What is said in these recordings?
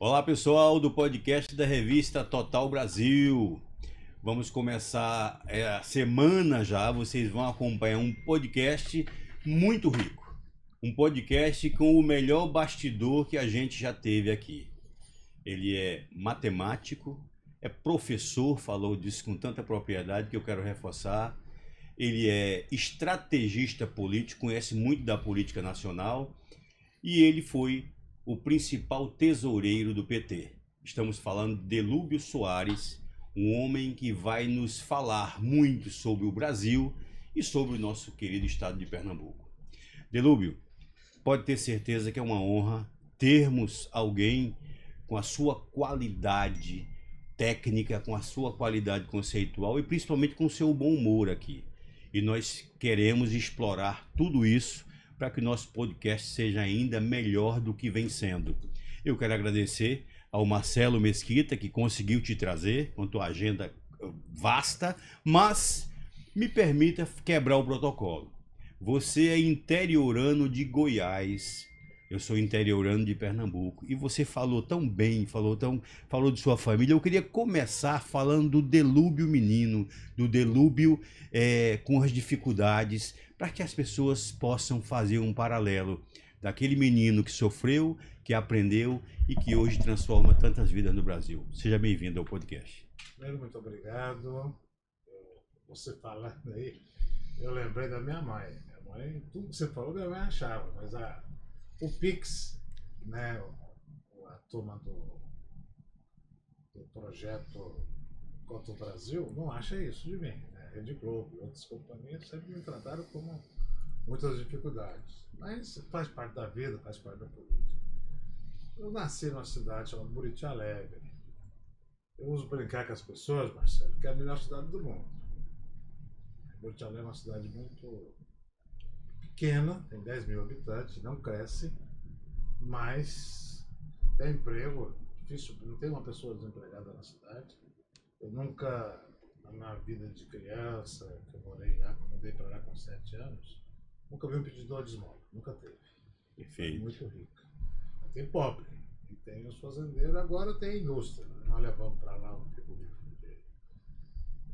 Olá pessoal do podcast da revista Total Brasil. Vamos começar a semana já. Vocês vão acompanhar um podcast muito rico. Um podcast com o melhor bastidor que a gente já teve aqui. Ele é matemático, é professor, falou disso com tanta propriedade que eu quero reforçar. Ele é estrategista político, conhece muito da política nacional e ele foi o principal tesoureiro do PT. Estamos falando de Delúbio Soares, um homem que vai nos falar muito sobre o Brasil e sobre o nosso querido estado de Pernambuco. Delúbio, pode ter certeza que é uma honra termos alguém com a sua qualidade técnica, com a sua qualidade conceitual e principalmente com o seu bom humor aqui. E nós queremos explorar tudo isso para que o nosso podcast seja ainda melhor do que vem sendo. Eu quero agradecer ao Marcelo Mesquita, que conseguiu te trazer, com tua agenda vasta, mas me permita quebrar o protocolo. Você é interiorano de Goiás, eu sou interiorano de Pernambuco, e você falou tão bem, falou de sua família. Eu queria começar falando do Delúbio menino, do Delúbio com as dificuldades, para que as pessoas possam fazer um paralelo daquele menino que sofreu, que aprendeu e que hoje transforma tantas vidas no Brasil. Seja bem-vindo ao podcast. Primeiro, muito obrigado. Você falando aí, eu lembrei da minha mãe. Minha mãe, tudo que você falou, minha mãe achava, mas o Pix, né, a turma do projeto Contra o Brasil, não acha isso de mim. Né? Rede Globo e outras companhias sempre me trataram com muitas dificuldades. Mas faz parte da vida, faz parte da política. Eu nasci numa cidade chamada Buriti Alegre. Eu uso brincar com as pessoas, Marcelo, que é a melhor cidade do mundo. Buriti Alegre é uma cidade muito pequena, tem 10 mil habitantes, não cresce, mas tem emprego, difícil, não tem uma pessoa desempregada na cidade. Eu nunca, na minha vida de criança, que eu morei lá, mudei para lá com 7 anos, nunca vi um pedidor de esmola, nunca teve. Perfeito. É muito rica. Tem pobre, e tem os fazendeiros, agora tem indústria. Nós levamos para lá um frigorífico de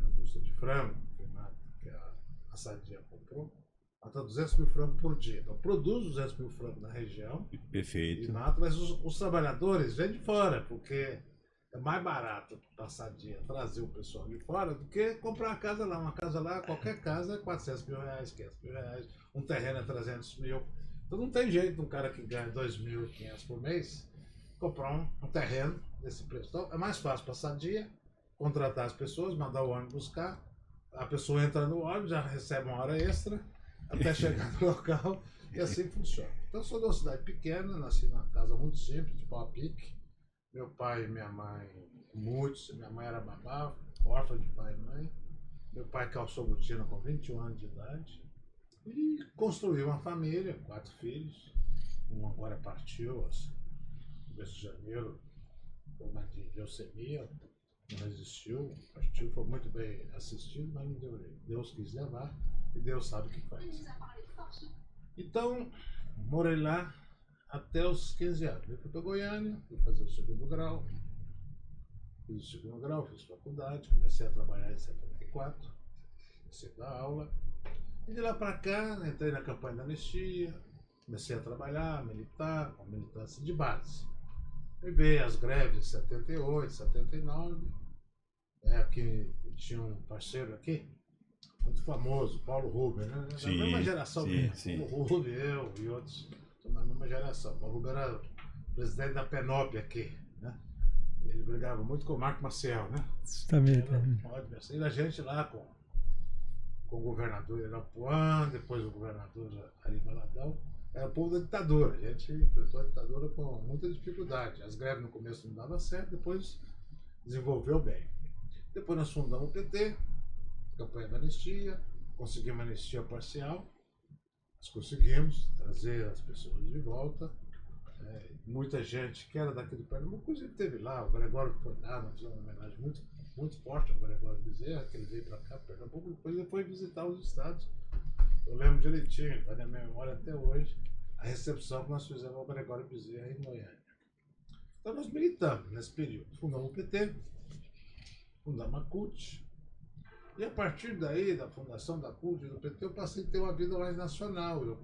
indústria de frango, que a Sadia comprou, mata 200 mil frangos por dia. Então produz 200 mil frangos na região. Perfeito. E mata, mas os trabalhadores vêm de fora, porque é mais barato para a Sadia trazer o pessoal de fora do que comprar uma casa lá. Uma casa lá, qualquer casa é 400 mil reais, 500 mil reais, um terreno é 300 mil. Então não tem jeito de um cara que ganha 2.500 por mês comprar um terreno desse preço. Então é mais fácil para a Sadia contratar as pessoas, mandar o ônibus buscar, a pessoa entra no ônibus, já recebe uma hora extra até chegar no local e assim funciona. Então eu sou de uma cidade pequena, nasci numa casa muito simples, de pau a pique. Meu pai e minha mãe, minha mãe era babá, órfã de pai e mãe. Meu pai calçou botina com 21 anos de idade e construiu uma família, 4 filhos. Um agora partiu, assim, no mês de janeiro, por uma de leucemia, não resistiu, partiu, foi muito bem assistido, mas não deu jeito. Deus quis levar e Deus sabe o que faz. Então, morei lá até os 15 anos. Eu fui para Goiânia, fui fazer o segundo grau. Fiz o segundo grau, fiz faculdade, comecei a trabalhar em 74, comecei a dar aula. E de lá para cá, entrei na campanha da anistia, comecei a trabalhar, militar, com militância de base. E veio as greves de 78, 79. Aqui tinha um parceiro aqui, muito famoso, Paulo Rubem, né? Da mesma geração minha. Paulo Rubem, eu e outros, são da mesma geração. Paulo Rubem era presidente da Penop aqui, né? Ele brigava muito com o Marco Maciel, né? Também. E a gente lá com o governador Irapuã, depois o governador Ari Valadão, era o povo da ditadura. A gente enfrentou a ditadura com muita dificuldade. As greves no começo não davam certo, depois desenvolveu bem. Depois nós fundamos o PT, campanha da anistia, conseguimos anistia parcial, nós conseguimos trazer as pessoas de volta. Muita gente que era daqui do Pernambuco, inclusive teve lá, o Gregório foi lá, nós fizemos uma homenagem muito forte ao Gregório Bezerra, que ele veio para cá, Pernambuco, depois ele foi visitar os estados. Eu lembro direitinho, está na minha memória até hoje, a recepção que nós fizemos ao Gregório Bezerra em Goiânia. Então nós militamos nesse período. Fundamos o PT, fundamos a CUT. E a partir daí, da fundação da CUT e do PT, eu passei a ter uma vida mais nacional. Eu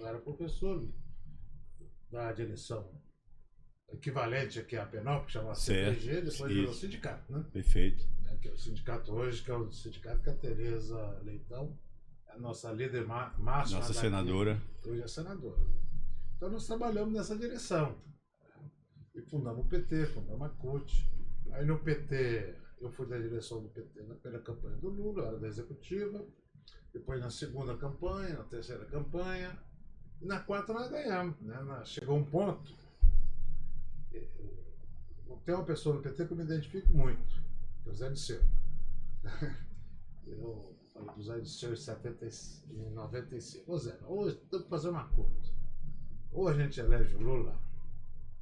era professor da direção equivalente aqui à PENOP, que chama CPG, depois virou sindicato, né? Perfeito. Que é o sindicato hoje, que é o sindicato que a Tereza Leitão, a nossa líder máxima. Nossa senadora. Hoje é senadora. Então nós trabalhamos nessa direção. E fundamos o PT, fundamos a CUT. Aí no PT, eu fui da direção do PT na primeira campanha do Lula, eu era da executiva. Depois na segunda campanha, na terceira campanha. E na quarta nós ganhamos. Né? Chegou um ponto. Tem uma pessoa no PT que eu me identifico muito, que é o Zé Disseu. Eu falo do Zé Disseu em 95. Ô Zé, hoje temos que fazer uma conta. Ou a gente elege o Lula,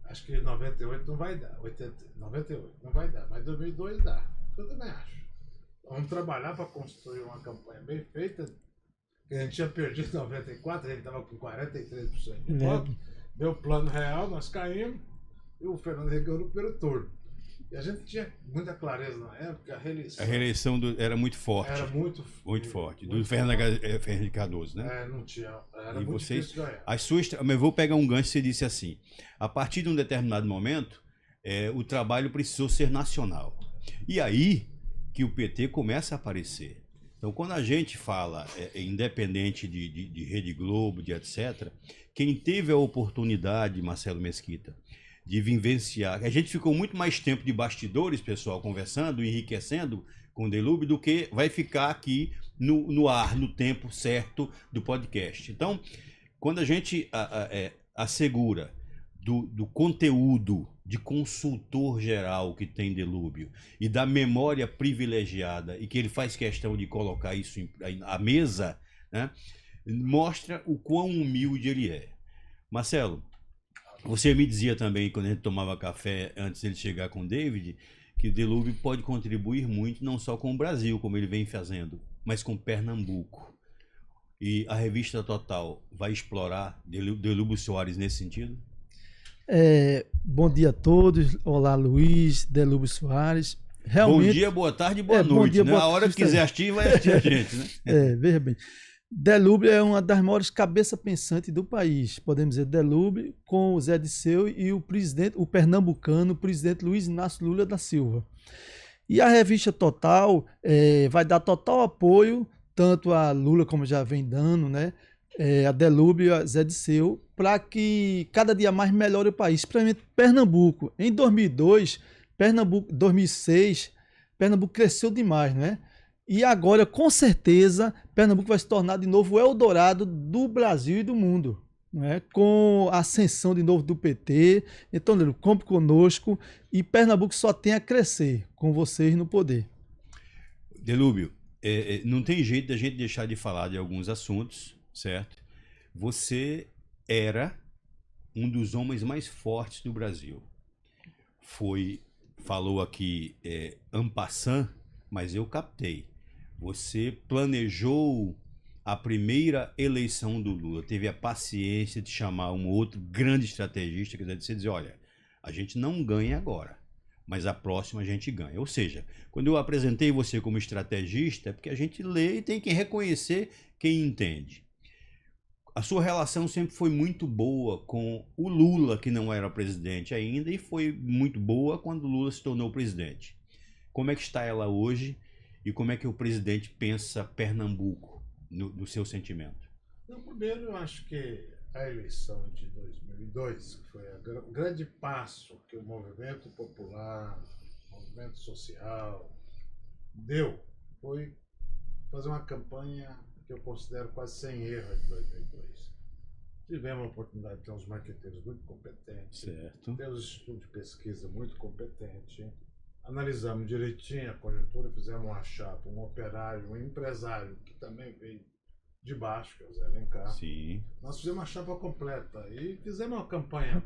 acho que em 98 não vai dar, 98 não vai dar, mas 2002 dá. Eu também acho. Vamos trabalhar para construir uma campanha bem feita, que a gente tinha perdido em 94, a gente estava com 43% de voto. Meu plano real, nós caímos. E o Fernando Henrique ganhou no primeiro turno. E a gente tinha muita clareza na época, a reeleição era muito forte. Era muito forte. Do Fernando Henrique Cardoso, né? Não tinha. Era e muito vocês, difícil ganhar. Mas vou pegar um gancho, você disse assim, a partir de um determinado momento, o trabalho precisou ser nacional. E aí que o PT começa a aparecer. Então, quando a gente fala, independente de Rede Globo, de etc., quem teve a oportunidade, Marcelo Mesquita, de vivenciar. A gente ficou muito mais tempo de bastidores, pessoal, conversando, enriquecendo com o Delúbio, do que vai ficar aqui no ar, no tempo certo do podcast. Então, quando a gente assegura do conteúdo de consultor geral que tem Delúbio e da memória privilegiada e que ele faz questão de colocar isso à mesa, né, mostra o quão humilde ele é. Marcelo, você me dizia também, quando a gente tomava café antes de ele chegar com o David, que o Delúbio pode contribuir muito, não só com o Brasil, como ele vem fazendo, mas com Pernambuco. E a revista Total vai explorar Delúbio Soares nesse sentido? Bom dia a todos. Olá, Luiz, Delúbio Soares. Realmente, bom dia, boa tarde, boa noite. Dia, né? boa a hora que quiser assistir, vai assistir a gente. Né? Veja bem. Delúbio é uma das maiores cabeças pensantes do país. Podemos dizer Delúbio com o Zé Disseu e o presidente, o pernambucano, o presidente Luiz Inácio Lula da Silva. E a revista Total vai dar total apoio, tanto a Lula como já vem dando, né? A Delúbio e a Zé Disseu, para que cada dia mais melhore o país, principalmente Pernambuco. Em 2006, Pernambuco cresceu demais, né? E agora, com certeza, Pernambuco vai se tornar de novo o Eldorado do Brasil e do mundo, né? Com a ascensão de novo do PT. Então, Delúbio, compre conosco e Pernambuco só tem a crescer com vocês no poder. Delúbio, não tem jeito da gente deixar de falar de alguns assuntos, certo? Você era um dos homens mais fortes do Brasil. Falou aqui en passant, mas eu captei. Você planejou a primeira eleição do Lula, teve a paciência de chamar um outro grande estrategista, que você dizer, olha, a gente não ganha agora, mas a próxima a gente ganha. Ou seja, quando eu apresentei você como estrategista, é porque a gente lê e tem que reconhecer quem entende. A sua relação sempre foi muito boa com o Lula, que não era presidente ainda, e foi muito boa quando o Lula se tornou presidente. Como é que está ela hoje e como é que o presidente pensa Pernambuco no seu sentimento? Primeiro, eu acho que a eleição de 2002, que foi o grande passo que o movimento popular, o movimento social deu, foi fazer uma campanha que eu considero quase sem erro de 2002. Tivemos a oportunidade de ter uns marqueteiros muito competentes, certo. ter os institutos de pesquisa muito competentes, analisamos direitinho a conjuntura, fizemos uma chapa, um operário, um empresário que também veio de baixo, que é o Zé Alencar. Sim. Nós fizemos uma chapa completa e fizemos uma campanha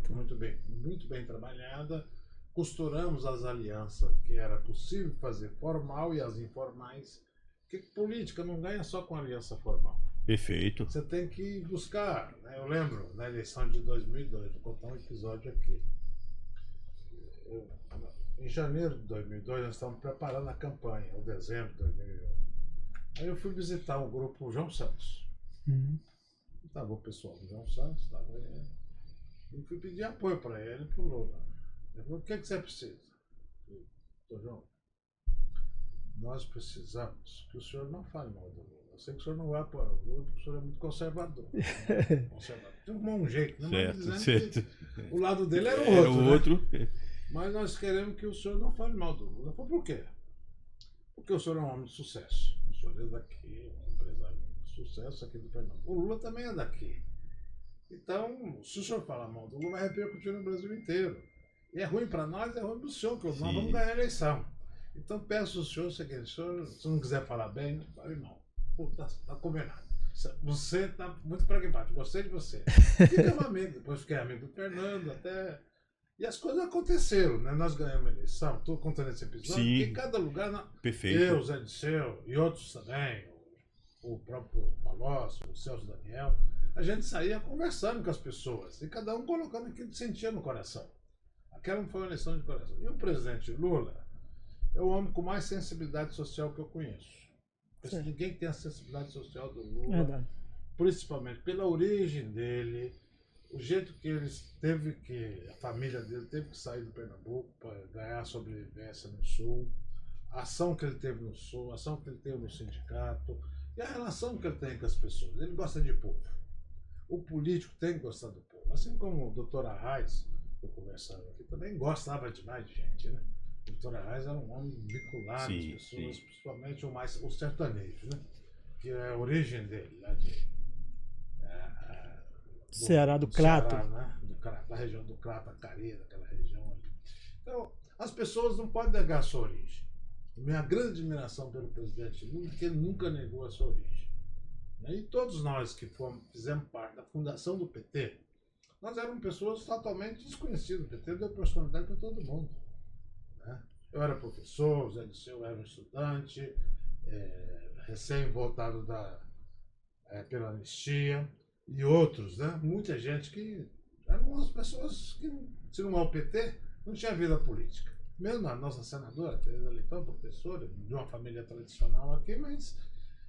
muito bem trabalhada, costuramos as alianças que era possível fazer formal e as informais, porque política não ganha só com aliança formal. Perfeito. Você tem que buscar, né? Eu lembro, na eleição de 2002, vou contar um episódio aqui. em janeiro de 2002, nós estávamos preparando a campanha, ou dezembro de 2001. Aí eu fui visitar o grupo João Santos. Estava o pessoal do João Santos, estava ele. E fui pedir apoio para ele e para o Lula. Ele falou: o que você precisa? Eu falei: João, nós precisamos que o senhor não fale mal do Lula. Eu sei que o senhor não vai apoiar o Lula, porque o senhor é muito conservador. Conservador. Tem um jeito, né? Certo, Mas certo. dizendo que o lado dele era o Era outro. o né? outro. Mas nós queremos que o senhor não fale mal do Lula. Eu falei: por quê? Porque o senhor é um homem de sucesso. O senhor é daqui, um empresário de sucesso aqui do Pernambuco. O Lula também é daqui. Então, se o senhor falar mal do Lula, vai repercutir no Brasil inteiro. E é ruim para nós, é ruim para o senhor, porque nós vamos ganhar a eleição. Então, peço ao senhor, se não quiser falar bem, fale mal. Pô, tá combinado. Você está muito pragmático, gostei de você. Ficamos amigos, depois fiquei amigo do Fernando, até... E as coisas aconteceram, né? Nós ganhamos a eleição, estou contando esse episódio, Sim. porque em cada lugar, Perfeito. eu, Zé Disseu e outros também, o próprio Palocci, o Celso Daniel, a gente saía conversando com as pessoas, e cada um colocando aquilo que sentia no coração. Aquela não foi uma eleição de coração. E o presidente Lula é o homem com mais sensibilidade social que eu conheço. Ninguém tem a sensibilidade social do Lula, Verdade. principalmente pela origem dele, o jeito que a família dele teve que sair do Pernambuco para ganhar sobrevivência no Sul, a ação que ele teve no Sul, a ação que ele teve no sindicato, e a relação que ele tem com as pessoas. Ele gosta de povo. O político tem que gostar do povo. Assim como o doutor Arraes, que eu conversava aqui, também gostava demais de gente, né? O doutor Arraes era um homem vinculado às pessoas, sim. principalmente o sertanejo, né? Que é a origem dele, lá de... Ceará do Crato. Ceará, né? Da região do Crato, Acari, daquela região ali. Então, as pessoas não podem negar a sua origem. Minha grande admiração pelo presidente Lula é que ele nunca negou a sua origem. E todos nós que fizemos parte da fundação do PT, nós éramos pessoas totalmente desconhecidas. O PT deu personalidade para todo mundo. Né? Eu era professor, o Zé Disseu era um estudante, recém-voltado pela anistia, e outros, né? Muita gente que eram umas pessoas que, se não é o PT, não tinha vida política. Mesmo a nossa senadora, Tereza Leitão, professora, de uma família tradicional aqui, mas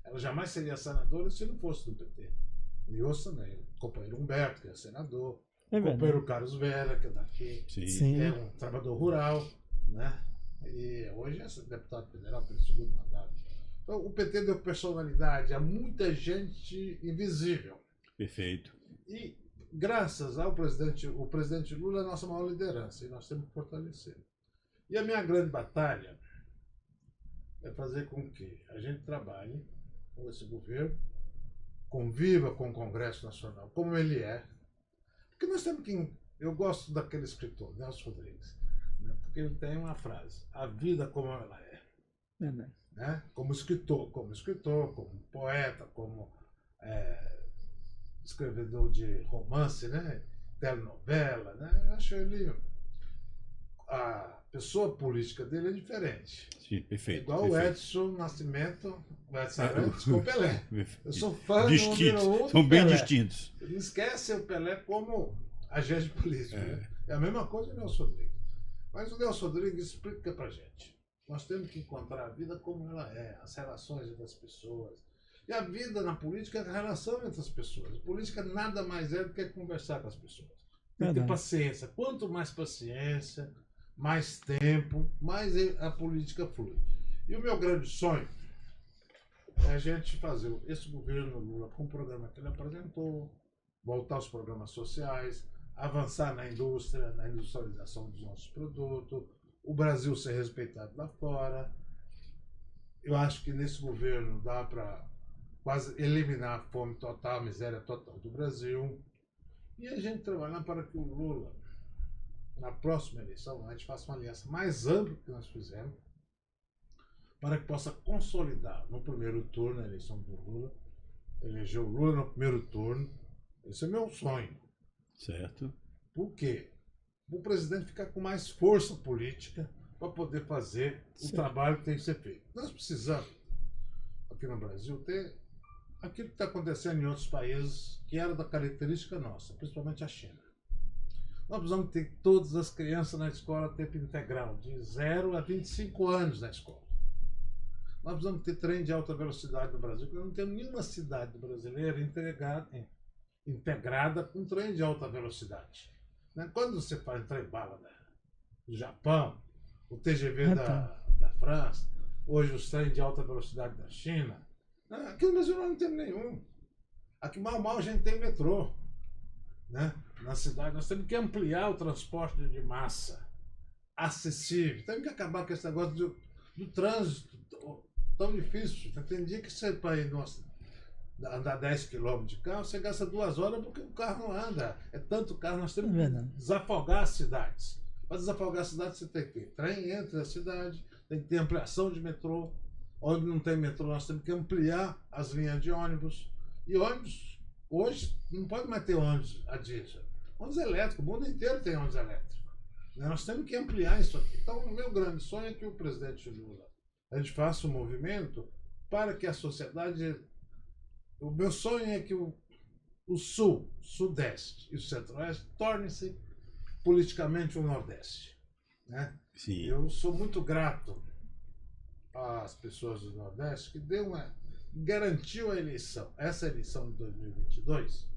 ela jamais seria senadora se não fosse do PT. E outros também. O companheiro Humberto, que é senador. O companheiro Carlos Vera, que é daqui. Sim. É um trabalhador rural, né? E hoje é deputado federal pelo segundo mandato. Então, o PT deu personalidade a muita gente invisível. Perfeito. E graças ao o presidente Lula é a nossa maior liderança, e nós temos que fortalecer. E a minha grande batalha é fazer com que a gente trabalhe com esse governo, conviva com o Congresso Nacional, como ele é. Porque nós temos que... Eu gosto daquele escritor, Nelson Rodrigues, né? Porque ele tem uma frase: a vida como ela é. Né? Como escritor, como poeta, como escrevedor de romance, né? Telenovela, né? Eu acho ele... A pessoa política dele é diferente. Sim, perfeito. Igual perfeito. o Edson Nascimento, o Edson Arantes com o Pelé. Eu sou fã distintos. número 1 do São bem Pelé. distintos. Não esquece o Pelé como agente político. Né? É a mesma coisa do Nelson Rodrigues. Mas o Nelson Rodrigues explica pra gente. Nós temos que encontrar a vida como ela é, as relações entre as pessoas. E a vida na política é a relação entre as pessoas. A política nada mais é do que conversar com as pessoas. Tem que ter paciência. Quanto mais paciência, mais tempo, mais a política flui. E o meu grande sonho é a gente fazer esse governo Lula com o programa que ele apresentou, voltar aos programas sociais, avançar na indústria, na industrialização dos nossos produtos, o Brasil ser respeitado lá fora. Eu acho que nesse governo dá para quase eliminar a fome total, a miséria total do Brasil. E a gente trabalhar para que o Lula, na próxima eleição, a gente faça uma aliança mais ampla que nós fizemos, para que possa consolidar no primeiro turno a eleição do Lula, eleger o Lula no primeiro turno. Esse é meu sonho. Certo. Por quê? O presidente ficar com mais força política para poder fazer o trabalho que tem que ser feito. Nós precisamos, aqui no Brasil, ter aquilo que está acontecendo em outros países que era da característica nossa, principalmente a China. Nós precisamos ter todas as crianças na escola tempo integral, de 0 a 25 anos na escola. Nós precisamos ter trem de alta velocidade no Brasil, porque não temos nenhuma cidade brasileira integrada com trem de alta velocidade. Né? Quando você faz trem-bala do Japão, o TGV da França, hoje os trens de alta velocidade da China, aqui no Brasil nós não temos nenhum. Aqui mal a gente tem metrô. Né? Na cidade nós temos que ampliar o transporte de massa acessível. Temos que acabar com esse negócio do trânsito tão difícil. Tem dia que você para andar 10 km de carro, você gasta 2 horas porque o carro não anda. É tanto carro, nós temos que desafogar as cidades. Para desafogar as cidades, você tem que ter trem entre a cidade, tem que ter ampliação de metrô. Onde não tem metrô, nós temos que ampliar as linhas de ônibus. E ônibus, hoje, não pode mais ter ônibus a diesel. Ônibus elétrico, o mundo inteiro tem ônibus elétrico. Nós temos que ampliar isso aqui. Então, o meu grande sonho é que o presidente Lula, a gente faça um movimento para que a sociedade... O meu sonho é que o Sul, Sudeste e o Centro-Oeste tornem-se politicamente o Nordeste. Né? Sim. Eu sou muito grato às pessoas do Nordeste que garantiu a eleição. Essa eleição de 2022,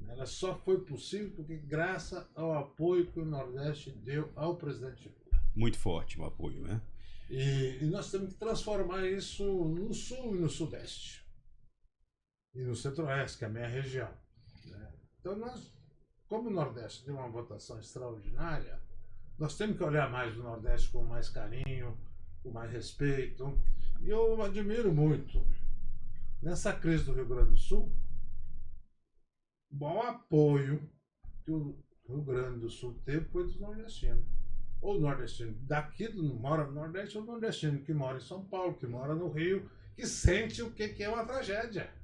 ela só foi possível porque graças ao apoio que o Nordeste deu ao presidente Lula. Muito forte o apoio, né? E nós temos que transformar isso no Sul e no Sudeste. E no Centro-Oeste, que é a minha região. Né? Então, como o Nordeste deu uma votação extraordinária, nós temos que olhar mais o Nordeste com mais carinho, com mais respeito. E eu admiro muito, nessa crise do Rio Grande do Sul, o maior apoio que o Rio Grande do Sul teve foi dos nordestinos. Ou nordestino daqui, mora no Nordeste, ou nordestino que mora em São Paulo, que mora no Rio, que sente o que é uma tragédia.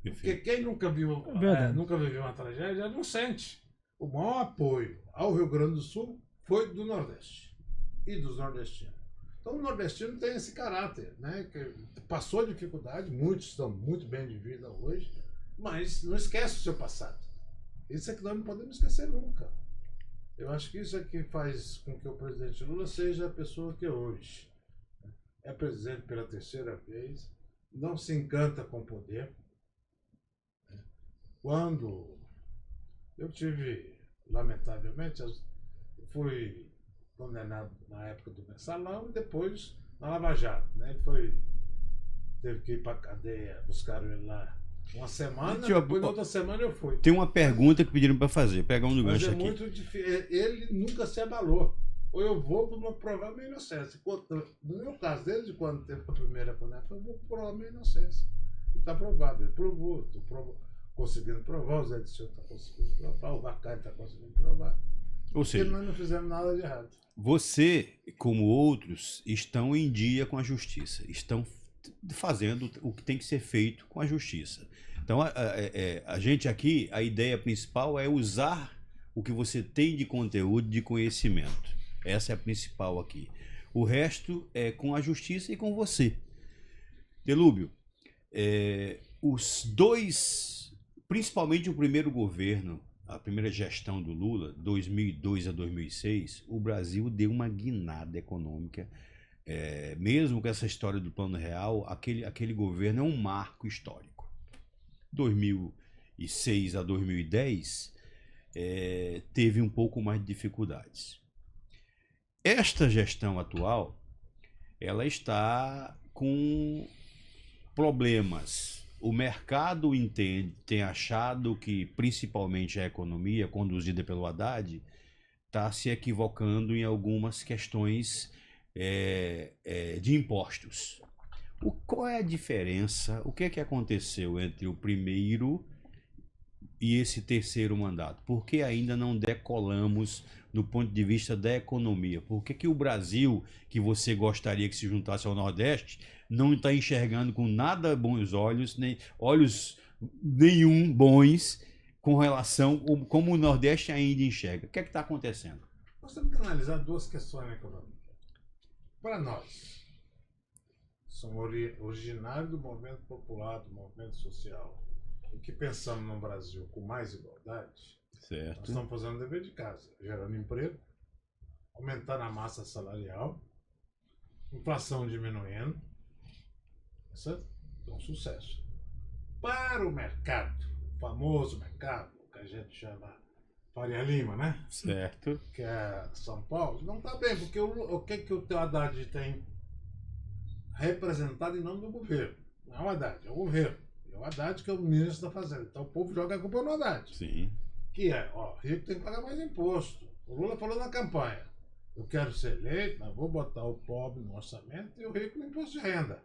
Porque quem nunca viveu uma tragédia não sente. O maior apoio ao Rio Grande do Sul foi do Nordeste e dos nordestinos. Então o nordestino tem esse caráter, né? Que passou dificuldade, muitos estão muito bem de vida hoje, mas não esquece o seu passado. Isso é que nós não podemos esquecer nunca. Eu acho que isso é que faz com que o presidente Lula seja a pessoa que é hoje. É presidente pela 3ª vez, não se encanta com o poder. Quando eu tive, lamentavelmente, fui condenado na época do mensalão e depois na Lava Jato. Né? Teve que ir para a cadeia, buscaram ele lá uma semana, depois na outra semana eu fui. Tem uma pergunta que pediram para fazer, pega um do gancho aqui. Muito difícil, ele nunca se abalou. Ou eu vou provar minha inocência. No meu caso, desde quando teve a primeira condenação, eu vou provar minha inocência. E está provado, ele provou, estou conseguindo provar, o Zé Disseu está conseguindo provar, o Bacari está conseguindo provar. Ou seja, nós não fizemos nada de errado. Você, como outros, estão em dia com a justiça, estão fazendo o que tem que ser feito com a justiça. Então, a gente aqui, a ideia principal é usar o que você tem de conteúdo, de conhecimento. Essa é a principal aqui. O resto é com a justiça e com você. Delúbio, os dois, principalmente o primeiro governo, a primeira gestão do Lula, 2002 a 2006, o Brasil deu uma guinada econômica. Mesmo com essa história do Plano Real, aquele governo é um marco histórico. 2006 a 2010 teve um pouco mais de dificuldades. Esta gestão atual, ela está com problemas. O mercado tem achado que principalmente a economia conduzida pelo Haddad está se equivocando em algumas questões de impostos. Qual é a diferença? O que é que aconteceu entre o primeiro e esse terceiro mandato? Por que ainda não decolamos do ponto de vista da economia? Por que o Brasil, que você gostaria que se juntasse ao Nordeste, não está enxergando com nada bons olhos, nem olhos nenhum bons, com relação como o Nordeste ainda enxerga? O que é que está acontecendo? Nós temos que analisar duas questões na economia. Para nós, somos originários do movimento popular, do movimento social, e que pensamos num Brasil com mais igualdade, Nós Certo. estamos fazendo o dever de casa, gerando emprego, aumentando a massa salarial, inflação diminuindo. Isso é um sucesso. Para o mercado, o famoso mercado, que a gente chama Faria Lima, né? Certo. Que é São Paulo, não está bem, porque o que o teu Haddad tem representado em nome do governo? Não é o Haddad, é o governo. É o Haddad que é o ministro da Fazenda. Então o povo joga a culpa no Haddad. Sim. Que é, ó, rico tem que pagar mais imposto. O Lula falou na campanha, eu quero ser eleito, mas vou botar o pobre no orçamento e o rico no imposto de renda.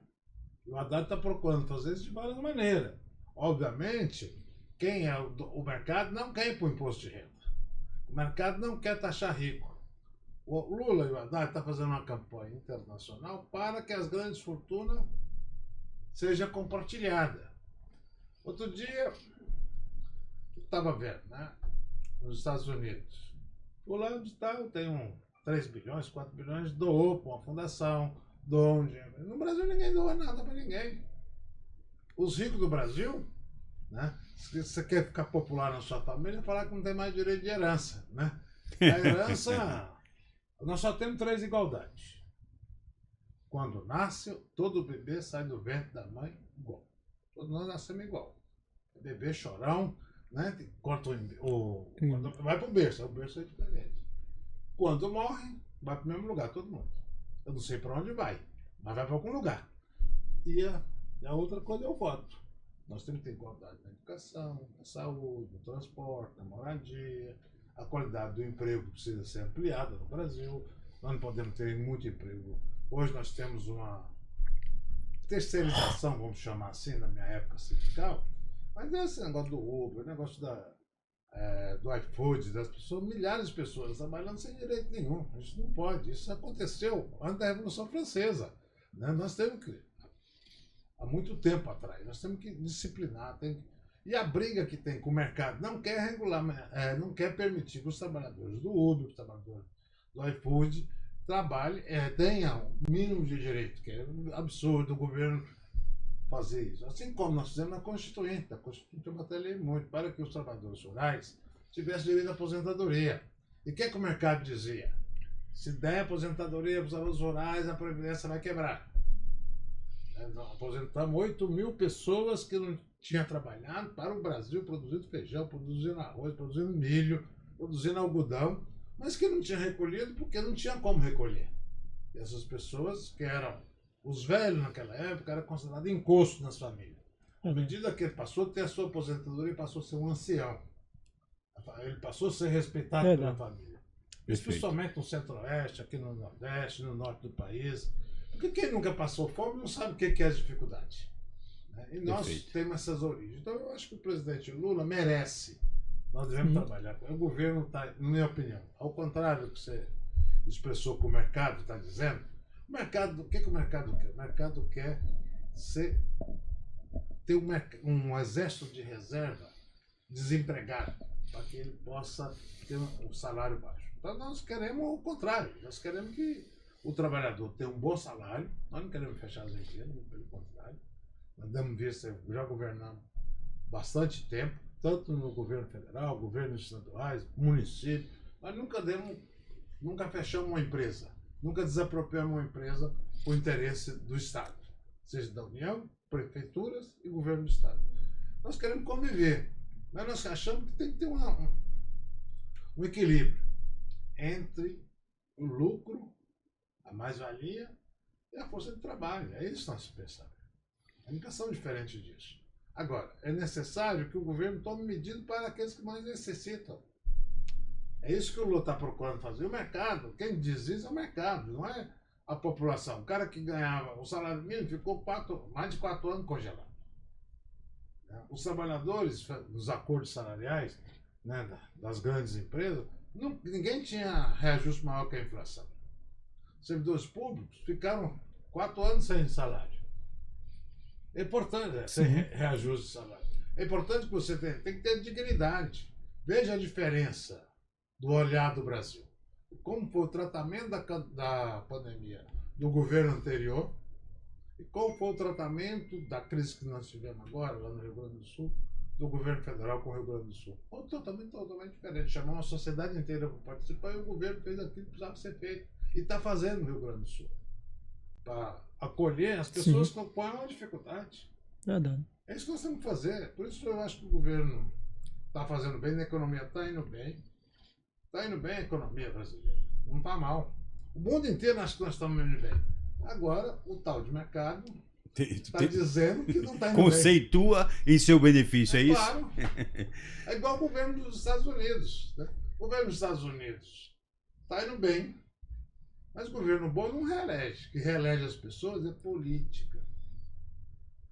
E o Haddad está procurando fazer isso de várias maneiras. Obviamente, quem é o mercado não quer ir para o imposto de renda. O mercado não quer taxar rico. O Lula e o Haddad estão fazendo uma campanha internacional para que as grandes fortunas sejam compartilhadas. Outro dia, eu estava vendo, né? Nos Estados Unidos. Fulano de tal tem 3 bilhões, 4 bilhões, doou para uma fundação, doou um dinheiro. No Brasil ninguém doa nada para ninguém. Os ricos do Brasil, né? Se você quer ficar popular na sua família, falar que não tem mais direito de herança, né? A herança, nós só temos 3 igualdades. Quando nasce, todo bebê sai do ventre da mãe igual. Todos nós nascemos igual. Bebê chorão, né? Corta quando vai pro berço, o berço é diferente. Quando morre, vai pro mesmo lugar, todo mundo. Eu não sei para onde vai, mas vai para algum lugar. E a outra coisa é o voto. Nós temos que ter igualdade na educação, na saúde, no transporte, na moradia. A qualidade do emprego precisa ser ampliada no Brasil. Nós não podemos ter muito emprego. Hoje nós temos uma terceirização, vamos chamar assim, na minha época sindical. Mas é esse negócio do Uber, o negócio do iFood, das pessoas, milhares de pessoas trabalhando sem direito nenhum. Isso não pode. Isso aconteceu antes da Revolução Francesa. Né? Nós temos que, há muito tempo atrás, nós temos que disciplinar. E a briga que tem com o mercado não quer regular, não quer permitir que os trabalhadores do Uber, os trabalhadores do iFood, trabalhem, tenham o mínimo de direito, que é absurdo o governo fazer isso. Assim como nós fizemos na Constituinte. A Constituinte eu batalhei muito para que os trabalhadores rurais tivessem direito à aposentadoria. E o que o mercado dizia? Se der aposentadoria para os trabalhadores rurais, a Previdência vai quebrar. Nós aposentamos 8 mil pessoas que não tinham trabalhado para o Brasil, produzindo feijão, produzindo arroz, produzindo milho, produzindo algodão, mas que não tinham recolhido porque não tinha como recolher. E essas pessoas, que eram os velhos naquela época, eram considerados encosto nas famílias. À medida que ele passou a ter a sua aposentadoria, ele passou a ser um ancião. Ele passou a ser respeitado pela família. Principalmente no Centro-Oeste, aqui no Nordeste, no Norte do país. Porque quem nunca passou fome não sabe o que é as dificuldades. E nós temos essas origens. Então eu acho que o presidente Lula merece. Nós devemos trabalhar com ele. O governo está, na minha opinião, ao contrário do que você expressou que o mercado está dizendo, o mercado, o que o mercado quer? O mercado quer ter um exército de reserva desempregado, para que ele possa ter um salário baixo. Então nós queremos o contrário. Nós queremos que o trabalhador tenha um bom salário. Nós não queremos fechar as empresas, pelo contrário. Nós damos vista, já governamos bastante tempo, tanto no governo federal, governos estaduais, municípios. Nós nunca fechamos uma empresa, nunca desapropriamos uma empresa por interesse do Estado, seja da União, prefeituras e governo do Estado. Nós queremos conviver, mas nós achamos que tem que ter um equilíbrio entre o lucro, a mais-valia e a força de trabalho. É isso que nós pensamos. A educação é diferente disso. Agora, é necessário que o governo tome medidas para aqueles que mais necessitam. É isso que o Lula está procurando fazer. O mercado, quem diz isso é o mercado, não é a população. O cara que ganhava o salário mínimo ficou mais de 4 anos congelado. Os trabalhadores, nos acordos salariais, né, das grandes empresas, ninguém tinha reajuste maior que a inflação. Os servidores públicos ficaram 4 anos sem salário. É importante sem reajuste de salário. É importante que você tem que ter dignidade. Veja a diferença do olhar do Brasil. Como foi o tratamento da pandemia do governo anterior e como foi o tratamento da crise que nós tivemos agora, lá no Rio Grande do Sul, do governo federal com o Rio Grande do Sul. Ou totalmente diferente. Chamou uma sociedade inteira para participar e o governo fez aquilo que precisava ser feito. E está fazendo no Rio Grande do Sul. Para acolher as pessoas com uma dificuldade. Verdade. É isso que nós temos que fazer. Por isso eu acho que o governo está fazendo bem, a economia está indo bem. Está indo bem a economia brasileira. Não está mal. O mundo inteiro acha que nós estamos indo bem. Agora, o tal de mercado está dizendo que não está indo conceitua em seu benefício, é isso? Claro. É igual o governo dos Estados Unidos. Né? O governo dos Estados Unidos está indo bem, mas o governo bom não reelege. O que reelege as pessoas é política.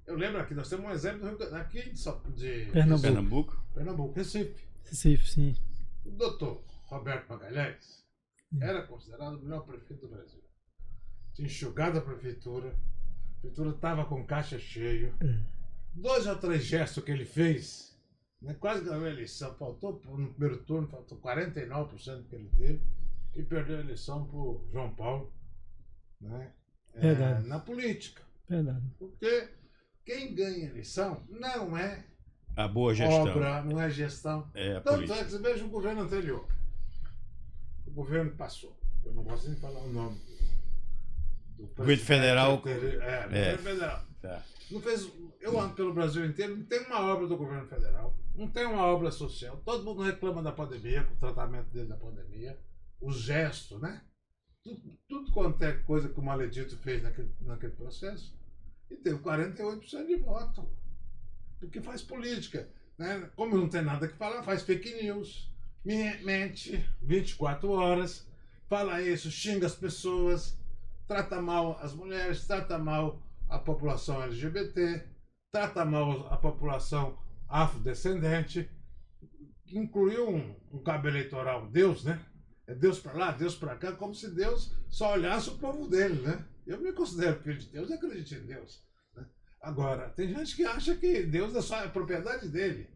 Eu lembro aqui, nós temos um exemplo aqui de Pernambuco. Recife. Recife, sim. O doutor Roberto Magalhães era considerado o melhor prefeito do Brasil. Tinha enxugado a prefeitura estava com caixa cheio. 2 ou 3 gestos que ele fez, né, quase ganhou a eleição. Faltou no primeiro turno, faltou 49% que ele teve e perdeu a eleição para o João Paulo, né, na política. Verdade. Porque quem ganha a eleição não é a boa gestão. Obra, não é gestão. É a Tanto política. é que você veja o governo anterior. O governo passou. Eu não gosto nem de falar o nome do governo federal. Governo federal. Tá. Não fez, eu ando pelo Brasil inteiro, não tem uma obra do governo federal, não tem uma obra social. Todo mundo reclama da pandemia, com o tratamento dele da pandemia, os gestos, né? Tudo quanto é coisa que o Maledito fez naquele processo. E teve 48% de voto. Porque faz política. Né? Como não tem nada que falar, faz fake news. Mente 24 horas. Fala isso, xinga as pessoas. Trata mal as mulheres, trata mal a população LGBT. Trata mal a população afrodescendente. Incluiu um cabo eleitoral, Deus, né? É Deus para lá, Deus para cá, como se Deus só olhasse o povo dele, né? Eu me considero filho de Deus, eu acredito em Deus. Né? Agora, tem gente que acha que Deus é só a propriedade dele.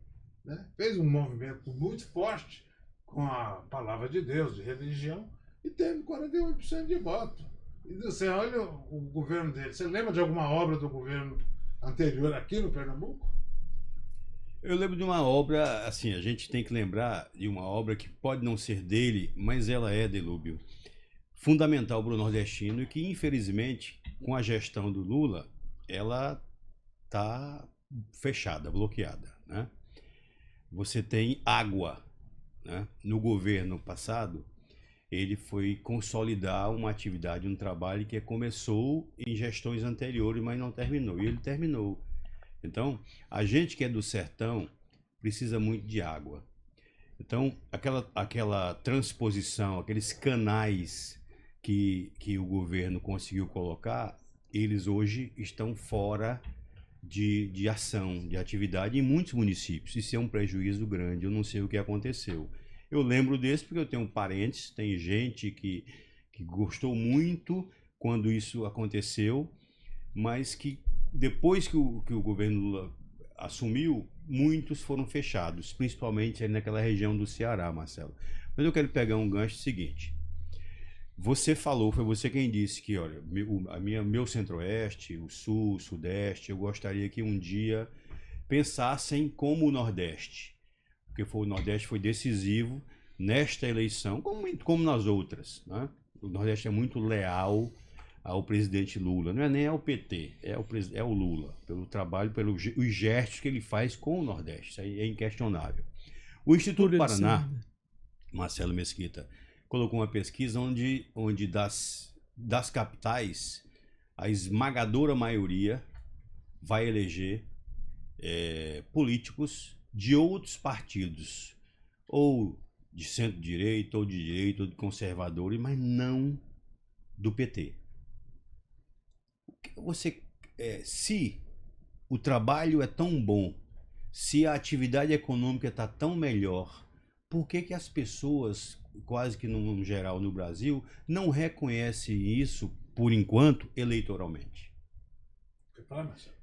Né? Fez um movimento muito forte com a palavra de Deus, de religião, e teve 48% de voto. E você olha o governo dele, você lembra de alguma obra do governo anterior aqui no Pernambuco? Eu lembro de uma obra, assim, a gente tem que lembrar de uma obra que pode não ser dele, mas ela é, Delúbio, fundamental para o nordestino e que, infelizmente, com a gestão do Lula, ela está fechada, bloqueada, né? Você tem água, né? No governo passado, ele foi consolidar uma atividade, um trabalho que começou em gestões anteriores, mas não terminou, e ele terminou. Então, a gente que é do sertão precisa muito de água. Então, aquela transposição, aqueles canais que o governo conseguiu colocar, eles hoje estão fora de ação, de atividade em muitos municípios. Isso é um prejuízo grande, eu não sei o que aconteceu. Eu lembro desse porque eu tenho parentes, tem gente que gostou muito quando isso aconteceu, mas que depois que o governo Lula assumiu, muitos foram fechados, principalmente ali naquela região do Ceará, Marcelo. Mas eu quero pegar um gancho seguinte. Você falou, foi você quem disse que, olha, meu centro-oeste, o sul, o sudeste, eu gostaria que um dia pensassem como o nordeste, porque o nordeste foi decisivo nesta eleição, como nas outras, né? O nordeste é muito leal ao presidente Lula, não é nem ao PT, é o Lula, pelo trabalho, pelos gestos que ele faz com o Nordeste, isso aí é inquestionável. O Instituto Paraná, Marcelo Mesquita, colocou uma pesquisa onde das capitais, a esmagadora maioria vai eleger políticos de outros partidos, ou de centro-direita, ou de direita, ou de conservadores, mas não do PT. Se o trabalho é tão bom, se a atividade econômica está tão melhor, por que as pessoas, quase que no geral no Brasil, não reconhecem isso, por enquanto, eleitoralmente? Quer falar, Marcelo?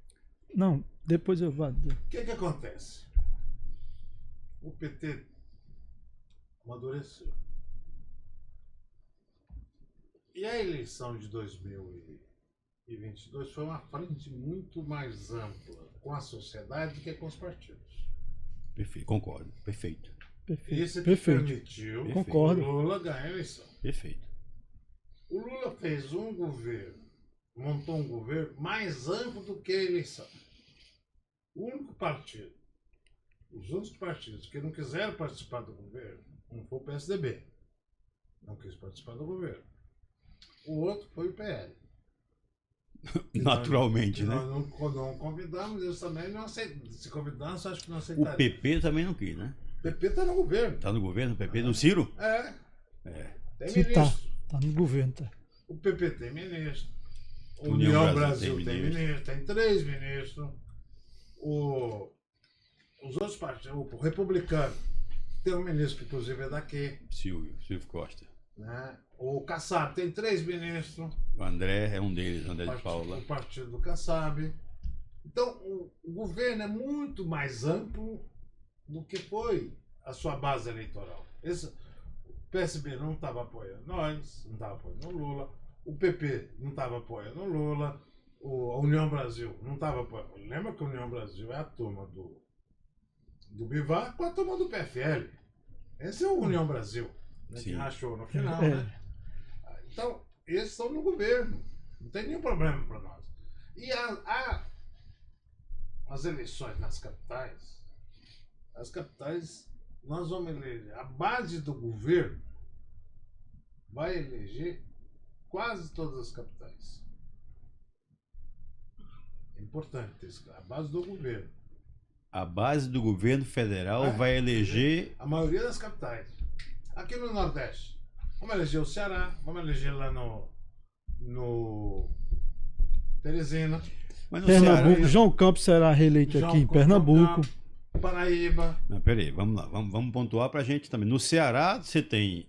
Não, depois eu vou. O que acontece? O PT amadureceu. E a eleição de 2022 foi uma frente muito mais ampla com a sociedade do que com os partidos. Perfeito, concordo. Perfeito. Perfeito. Isso que Perfeito. permitiu que Concordo. o Lula ganhe a eleição. Perfeito. O Lula fez um governo, montou um governo mais amplo do que a eleição. O único partido, os outros partidos que não quiseram participar do governo, um foi o PSDB, não quis participar do governo. O outro foi o PL. que Naturalmente, nós, né? não convidamos, eles também não aceitaram. Se convidamos, acho que não O aceitaram. PP também não quis, né? O PP está no governo. Tá no governo, o PP do Ciro? É. Tem Sim, ministro. tá no governo, tá. O PP tem ministro. O União União Brasil Brasil tem tem ministro. Tem 3 ministros. Os outros partidos, o republicano, tem um ministro que inclusive é daqui. Silvio Costa. Né? O Kassab tem 3 ministros. O André é um deles, André de Paula. O partido do Kassab. Então, o governo é muito mais amplo do que foi a sua base eleitoral. O PSB não estava apoiando nós, não estava apoiando o Lula. O PP não estava apoiando o Lula. A União Brasil não estava apoiando. Lembra que a União Brasil é a turma do Bivar com a turma do PFL. Esse é o União Brasil, né, que rachou no final, né? Então, esses estão no governo. Não tem nenhum problema para nós. E as eleições nas capitais, nós vamos eleger. A base do governo vai eleger quase todas as capitais. É importante isso, a base do governo. A base do governo federal vai eleger... A maioria das capitais. Aqui no Nordeste, vamos eleger o Ceará, vamos eleger lá no Teresina. Mas no Pernambuco, Ceará... João Campos será reeleito aqui em Pernambuco. Paraíba. Não, peraí, vamos lá, vamos pontuar pra gente também. No Ceará, você tem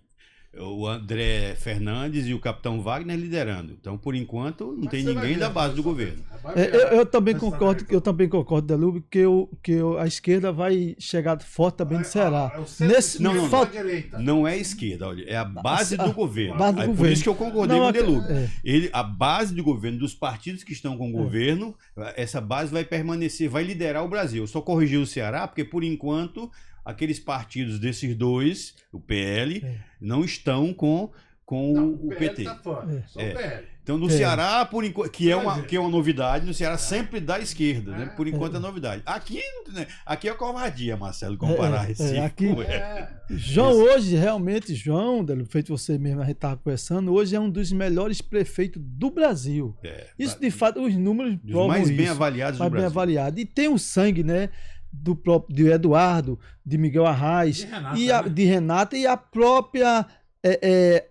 o André Fernandes e o Capitão Wagner liderando. Então, por enquanto, não tem ninguém da base do governo. Eu também concordo, Delúbio, que a esquerda vai chegar forte também no Ceará. Não é a esquerda, olha, é a base do governo. Base do Por governo. isso que eu concordei com o Delúbio. É. A base do governo, dos partidos que estão com o governo, essa base vai permanecer, vai liderar o Brasil. Eu só corrigi o Ceará, porque por enquanto aqueles partidos desses dois, o PL, não estão com o PT. Tá fora, só o PL. Então no Ceará, por enquanto, que é uma novidade, no Ceará sempre da esquerda, né? Por enquanto é novidade. Aqui é covardia, Marcelo, comparar Recife aqui, com João, hoje, realmente, João, feito você mesmo, a gente estava conversando, hoje é um dos melhores prefeitos do Brasil. Isso, de fato, os números provam mais isso. Bem avaliados do mais Brasil. Bem avaliado. E tem o sangue, né? De Eduardo, de Miguel Arraes, de Renata e a própria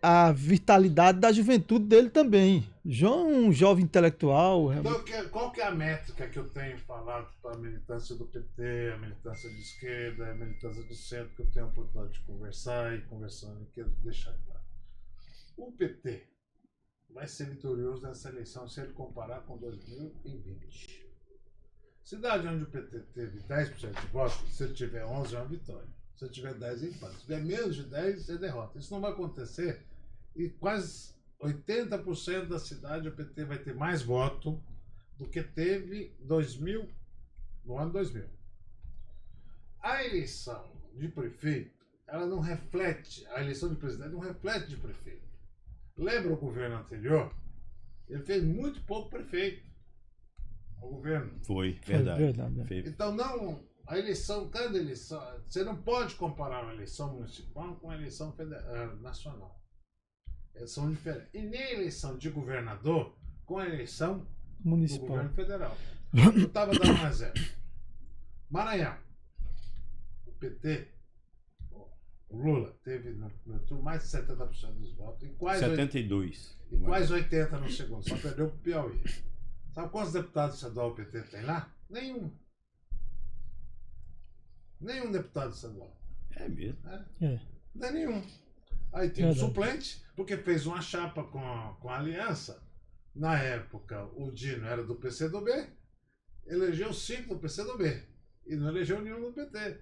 a vitalidade da juventude dele também. João é um jovem intelectual. Então, qual que é a métrica que eu tenho falado para a militância do PT, a militância de esquerda, a militância do centro, que eu tenho a oportunidade de conversar e conversando, e quero deixar claro. O PT vai ser vitorioso nessa eleição se ele comparar com 2020. Cidade onde o PT teve 10% de votos, se ele tiver 11 é uma vitória. Se ele tiver 10 é empate. Se tiver menos de 10 é derrota. Isso não vai acontecer. E quase 80% da cidade o PT vai ter mais voto do que teve no ano 2000. A eleição de prefeito, ela não reflete, a eleição de presidente não reflete de prefeito. Lembra o governo anterior? Ele fez muito pouco prefeito. O governo. Foi verdade. Então, cada eleição, você não pode comparar uma eleição municipal com uma eleição nacional. Eles são diferentes. E nem a eleição de governador com a eleição municipal do governo federal. Eu estava dando um exemplo. Maranhão. O PT, o Lula, teve no turno mais de 70% dos votos. E quase 72. E quase 80% no segundo. Só perdeu para o Piauí. Sabe quantos deputados estadual o PT tem lá? Nenhum. Nenhum deputado estadual. É mesmo? Não é nenhum. Aí tem um suplente, porque fez uma chapa com a aliança. Na época, o Dino era do PCdoB, elegeu 5 do PCdoB e não elegeu nenhum do PT.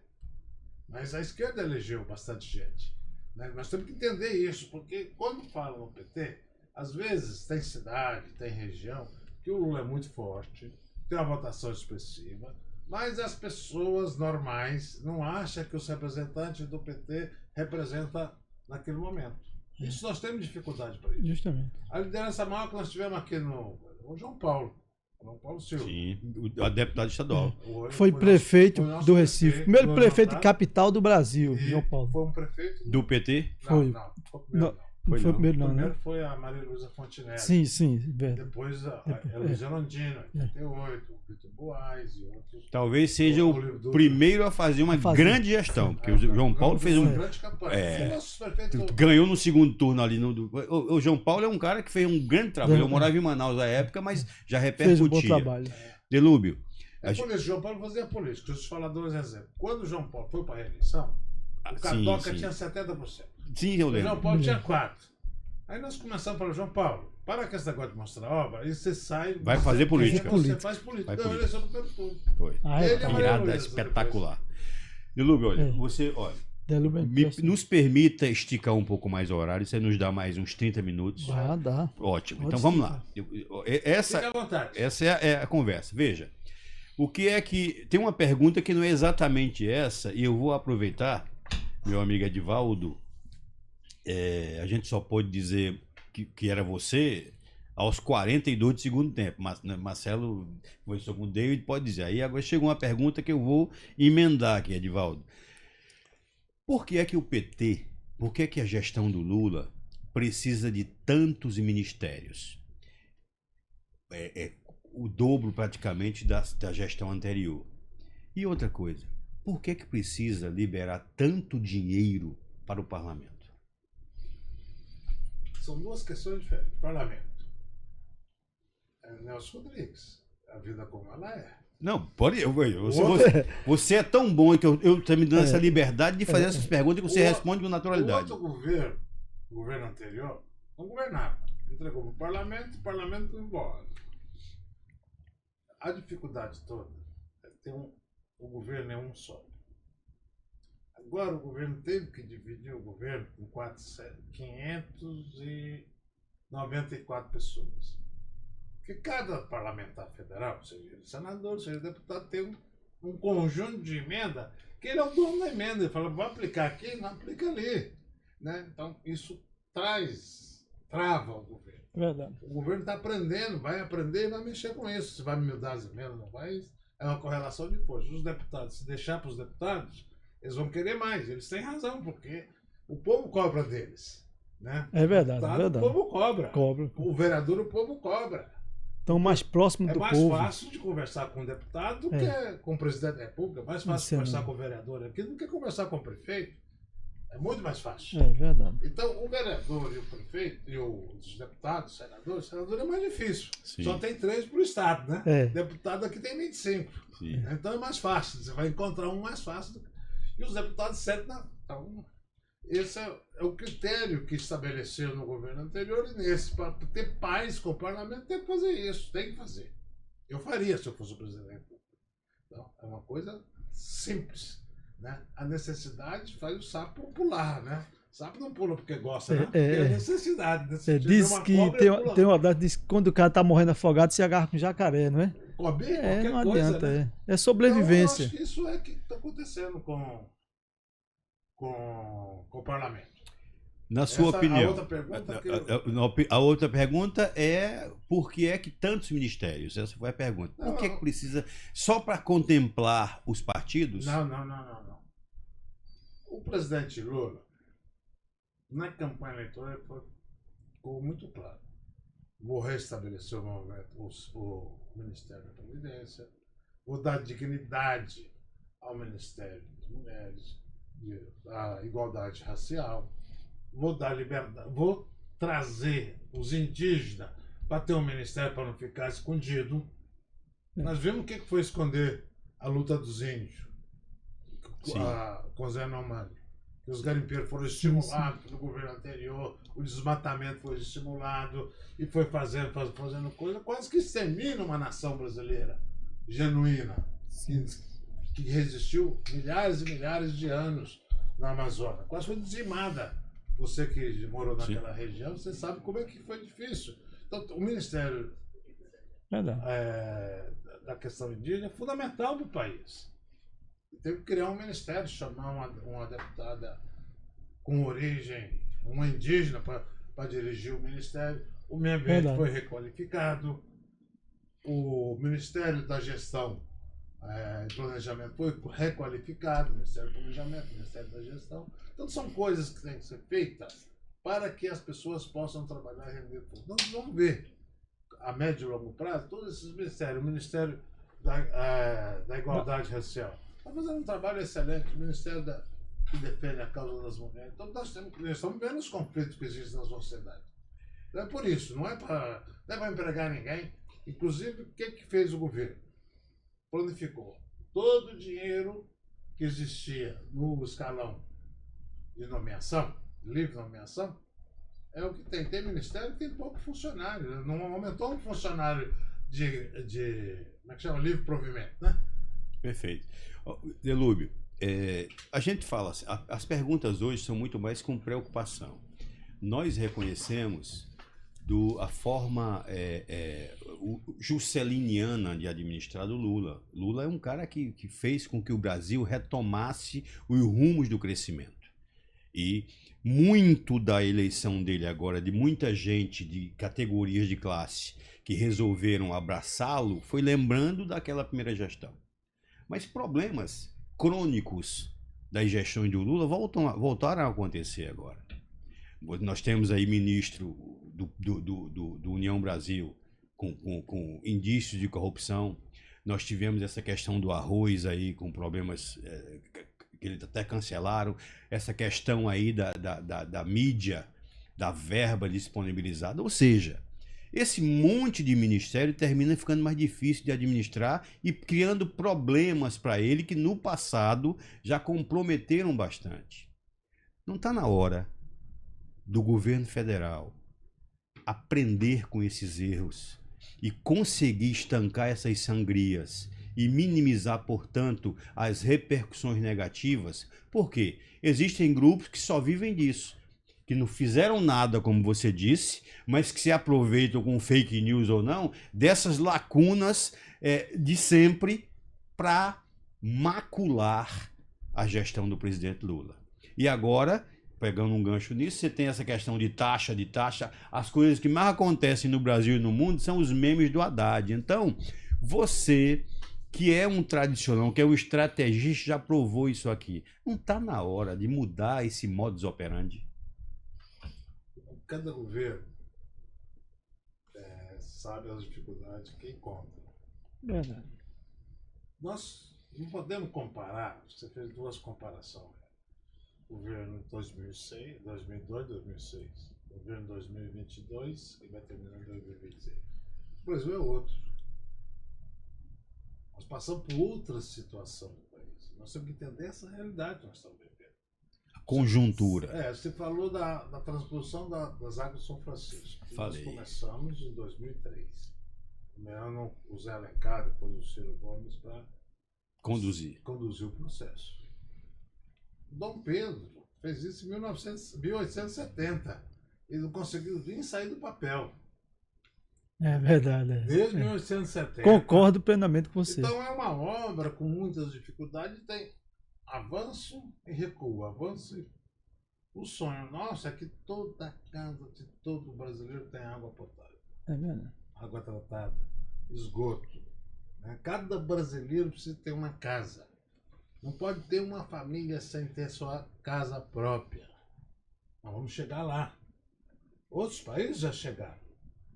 Mas a esquerda elegeu bastante gente. Né? Nós temos que entender isso, porque quando falam no PT, às vezes tem cidade, tem região, que o Lula é muito forte, tem uma votação expressiva, Mas as pessoas normais não acham que os representantes do PT representam naquele momento. Isso nós temos dificuldade para isso. Justamente. A liderança maior que nós tivemos aqui no João Paulo Silva. Sim, o deputado estadual. Foi prefeito foi nosso do Recife. prefeito, Primeiro foi prefeito notado. capital do Brasil, E João Paulo. foi um prefeito Do PT? Não, Foi. não, foi o primeiro, não. Não Foi foi não. primeiro, não, Primeiro né? foi a Maria Luísa Fontinelli. Sim, sim, verdade. Depois a Luísa Landino, em 88, o Vitor Boaz e outros. Talvez seja o Livro do- primeiro a fazer uma grande gestão, porque o João Paulo fez uma um. grande campanha. É. Nossos prefeitos- Ganhou no segundo turno ali. O João Paulo é um cara que fez um grande trabalho. Eu Verdade. morava em Manaus na época, mas já Fez um bom repercutia. trabalho. Delúbio. É por isso, João Paulo fazia política. Deixa eu te falar dois exemplos. Quando o João Paulo foi para a reeleição, o Cardoca tinha 70%. Sim, eu O João lembro. Paulo tinha 4%. Aí nós começamos a falar, João Paulo, para com esse negócio de mostrar obra, e você sai... Vai você- fazer política. Você faz política. Vai Ganhou a eleição no primeiro turno. Foi. Ah, é? Ele é a Maria Virada Luísa, espetacular. Delúbio, olha, É. você, olha, Delúbio é impressionante. nos permita esticar um pouco mais o horário, você nos dá mais uns 30 minutos. Dá. Ótimo. Pode Então vamos lá. Essa, Fique à vontade. essa é a conversa. Veja, o que é que... Tem uma pergunta que não é exatamente essa, e eu vou aproveitar, meu amigo Edivaldo, a gente só pode dizer que era você aos 42 do segundo tempo. Marcelo conversou com o David, pode dizer. Aí agora chegou uma pergunta que eu vou emendar aqui, Edivaldo. Por que é que o PT, por que é que a gestão do Lula precisa de tantos ministérios? O dobro praticamente da gestão anterior. E outra coisa, por que precisa liberar tanto dinheiro para o parlamento? São duas questões diferentes. Parlamento. Nelson Rodrigues. A vida como ela é. Não, pode. Você é tão bom que eu estou me dando essa liberdade de fazer essas perguntas que você responde com naturalidade. O outro governo anterior, não governava. Entregou para o parlamento foi embora. A dificuldade toda é ter o governo é um só. Agora o governo teve que dividir o governo com 594 pessoas. Porque cada parlamentar federal, seja ele senador, seja deputado, tem um conjunto de emenda que ele é o dono da emenda. Ele fala, vai aplicar aqui, não aplica ali. Né? Então isso trava o governo. Verdade. O governo está aprendendo, vai aprender e vai mexer com isso. Se vai mudar as emendas, não vai. É uma correlação de forças. Os deputados, se deixar para os deputados, eles vão querer mais. Eles têm razão, porque o povo cobra deles. Né? É verdade, Deputado, é verdade. O povo cobra. Cobra. O vereador, o povo cobra. Estão mais próximos É do mais povo. fácil de conversar com o deputado do que com o presidente da República. É mais fácil Isso é conversar mesmo. com o vereador aqui do que conversar com o prefeito. É muito mais fácil. É verdade. Então, o vereador e o prefeito, e os deputados, senador é mais difícil. Sim. Só tem 3 por estado, né? É. Deputado aqui tem 25. Sim. Então é mais fácil. Você vai encontrar um mais fácil. E os deputados 7 não. Então, esse é o critério que estabeleceu no governo anterior e nesse. Para ter paz com o parlamento, tem que fazer isso. Tem que fazer. Eu faria se eu fosse o presidente da República. Então, é uma coisa simples. Né? A necessidade faz o sapo pular, né? O sapo não pula porque gosta, né? Porque é necessidade. Diz que tem uma data, diz que quando o cara tá morrendo afogado, se agarra com jacaré, não é? Comer É, qualquer não coisa, adianta, né? é sobrevivência. Então, eu acho que isso é que está acontecendo com o parlamento. Na sua Essa, opinião. A outra pergunta que A outra pergunta é por que é que tantos ministérios? Essa foi a pergunta. Por que Não. precisa só para contemplar os partidos? Não. O presidente Lula, na campanha eleitoral, ficou muito claro. Vou restabelecer o Ministério da Previdência, vou dar dignidade ao Ministério das Mulheres, da igualdade racial, vou dar liberdade, vou trazer os indígenas para ter um ministério para não ficar escondido. Nós vimos o que foi esconder a luta dos índios com Zé Nomani. Os garimpeiros foram estimulados pelo governo anterior, o desmatamento foi estimulado e foi fazendo coisa, quase que extermina uma nação brasileira genuína, que resistiu milhares e milhares de anos na Amazônia. Quase foi dizimada. Você que morou naquela região, você sabe como é que foi difícil. Então, o Ministério da questão indígena é fundamental para o país. Teve que criar um ministério, chamar uma deputada com origem, uma indígena para dirigir o ministério. O meio ambiente foi requalificado. O Ministério da Gestão e Planejamento foi requalificado, Ministério do Planejamento, Ministério da Gestão. Então são coisas que têm que ser feitas para que as pessoas possam trabalhar e render tudo. Nós vamos ver, a médio e longo prazo, todos esses ministérios, o Ministério da Igualdade Racial, está fazendo um trabalho excelente, o Ministério que defende a causa das mulheres. Então nós estamos vendo os conflitos que existem na sociedade. Não é por isso, não é para empregar ninguém. Inclusive, o que fez o governo? Planificou todo o dinheiro que existia no escalão de nomeação, livre nomeação, é o que tem. Tem ministério que tem pouco funcionário. Não aumentou um funcionário de como é que chama? Livre provimento, né? Perfeito. Delúbio, a gente fala assim, as perguntas hoje são muito mais com preocupação. Nós reconhecemos a forma jusceliniana de administrar do Lula. Lula é um cara que fez com que o Brasil retomasse os rumos do crescimento. E muito da eleição dele agora, de muita gente de categorias de classe que resolveram abraçá-lo, foi lembrando daquela primeira gestão. Mas problemas crônicos das gestões do Lula voltaram a acontecer agora. Nós temos aí ministro do União Brasil com indícios de corrupção. Nós tivemos essa questão do arroz aí com problemas que eles até cancelaram. Essa questão aí da mídia, da verba disponibilizada. Ou seja, esse monte de ministério termina ficando mais difícil de administrar e criando problemas para ele que no passado já comprometeram bastante. Não está na hora do governo federal aprender com esses erros e conseguir estancar essas sangrias e minimizar, portanto, as repercussões negativas? Porque existem grupos que só vivem disso, que não fizeram nada, como você disse, mas que se aproveitam com fake news ou não, dessas lacunas de sempre para macular a gestão do presidente Lula. E agora, pegando um gancho nisso, você tem essa questão de taxa. As coisas que mais acontecem no Brasil e no mundo são os memes do Haddad. Então, você, que é um tradicional, que é um estrategista, já provou isso aqui. Não está na hora de mudar esse modus operandi? Cada governo sabe as dificuldades que encontra. Verdade. Nós não podemos comparar, você fez duas comparações. Governo 2002, 2006. Governo 2022, que vai terminar em 2026. O Brasil é outro. Nós passamos por outra situação no país. Nós temos que entender essa realidade que nós estamos vivendo. Conjuntura. Você falou da transposição das águas do São Francisco. Falei. Nós começamos em 2003. Nomeando o Zé Alencar, depois o Ciro Gomes, para conduzir o processo. Dom Pedro fez isso em 1870. Ele não conseguiu nem sair do papel. É verdade. Desde 1870. Concordo plenamente com você. Então é uma obra com muitas dificuldades, tem avanço e recuo, avanço e... O sonho nosso é que toda casa de todo brasileiro tenha água potável. É verdade. Água tratada, esgoto. Né? Cada brasileiro precisa ter uma casa. Não pode ter uma família sem ter sua casa própria. Nós vamos chegar lá. Outros países já chegaram.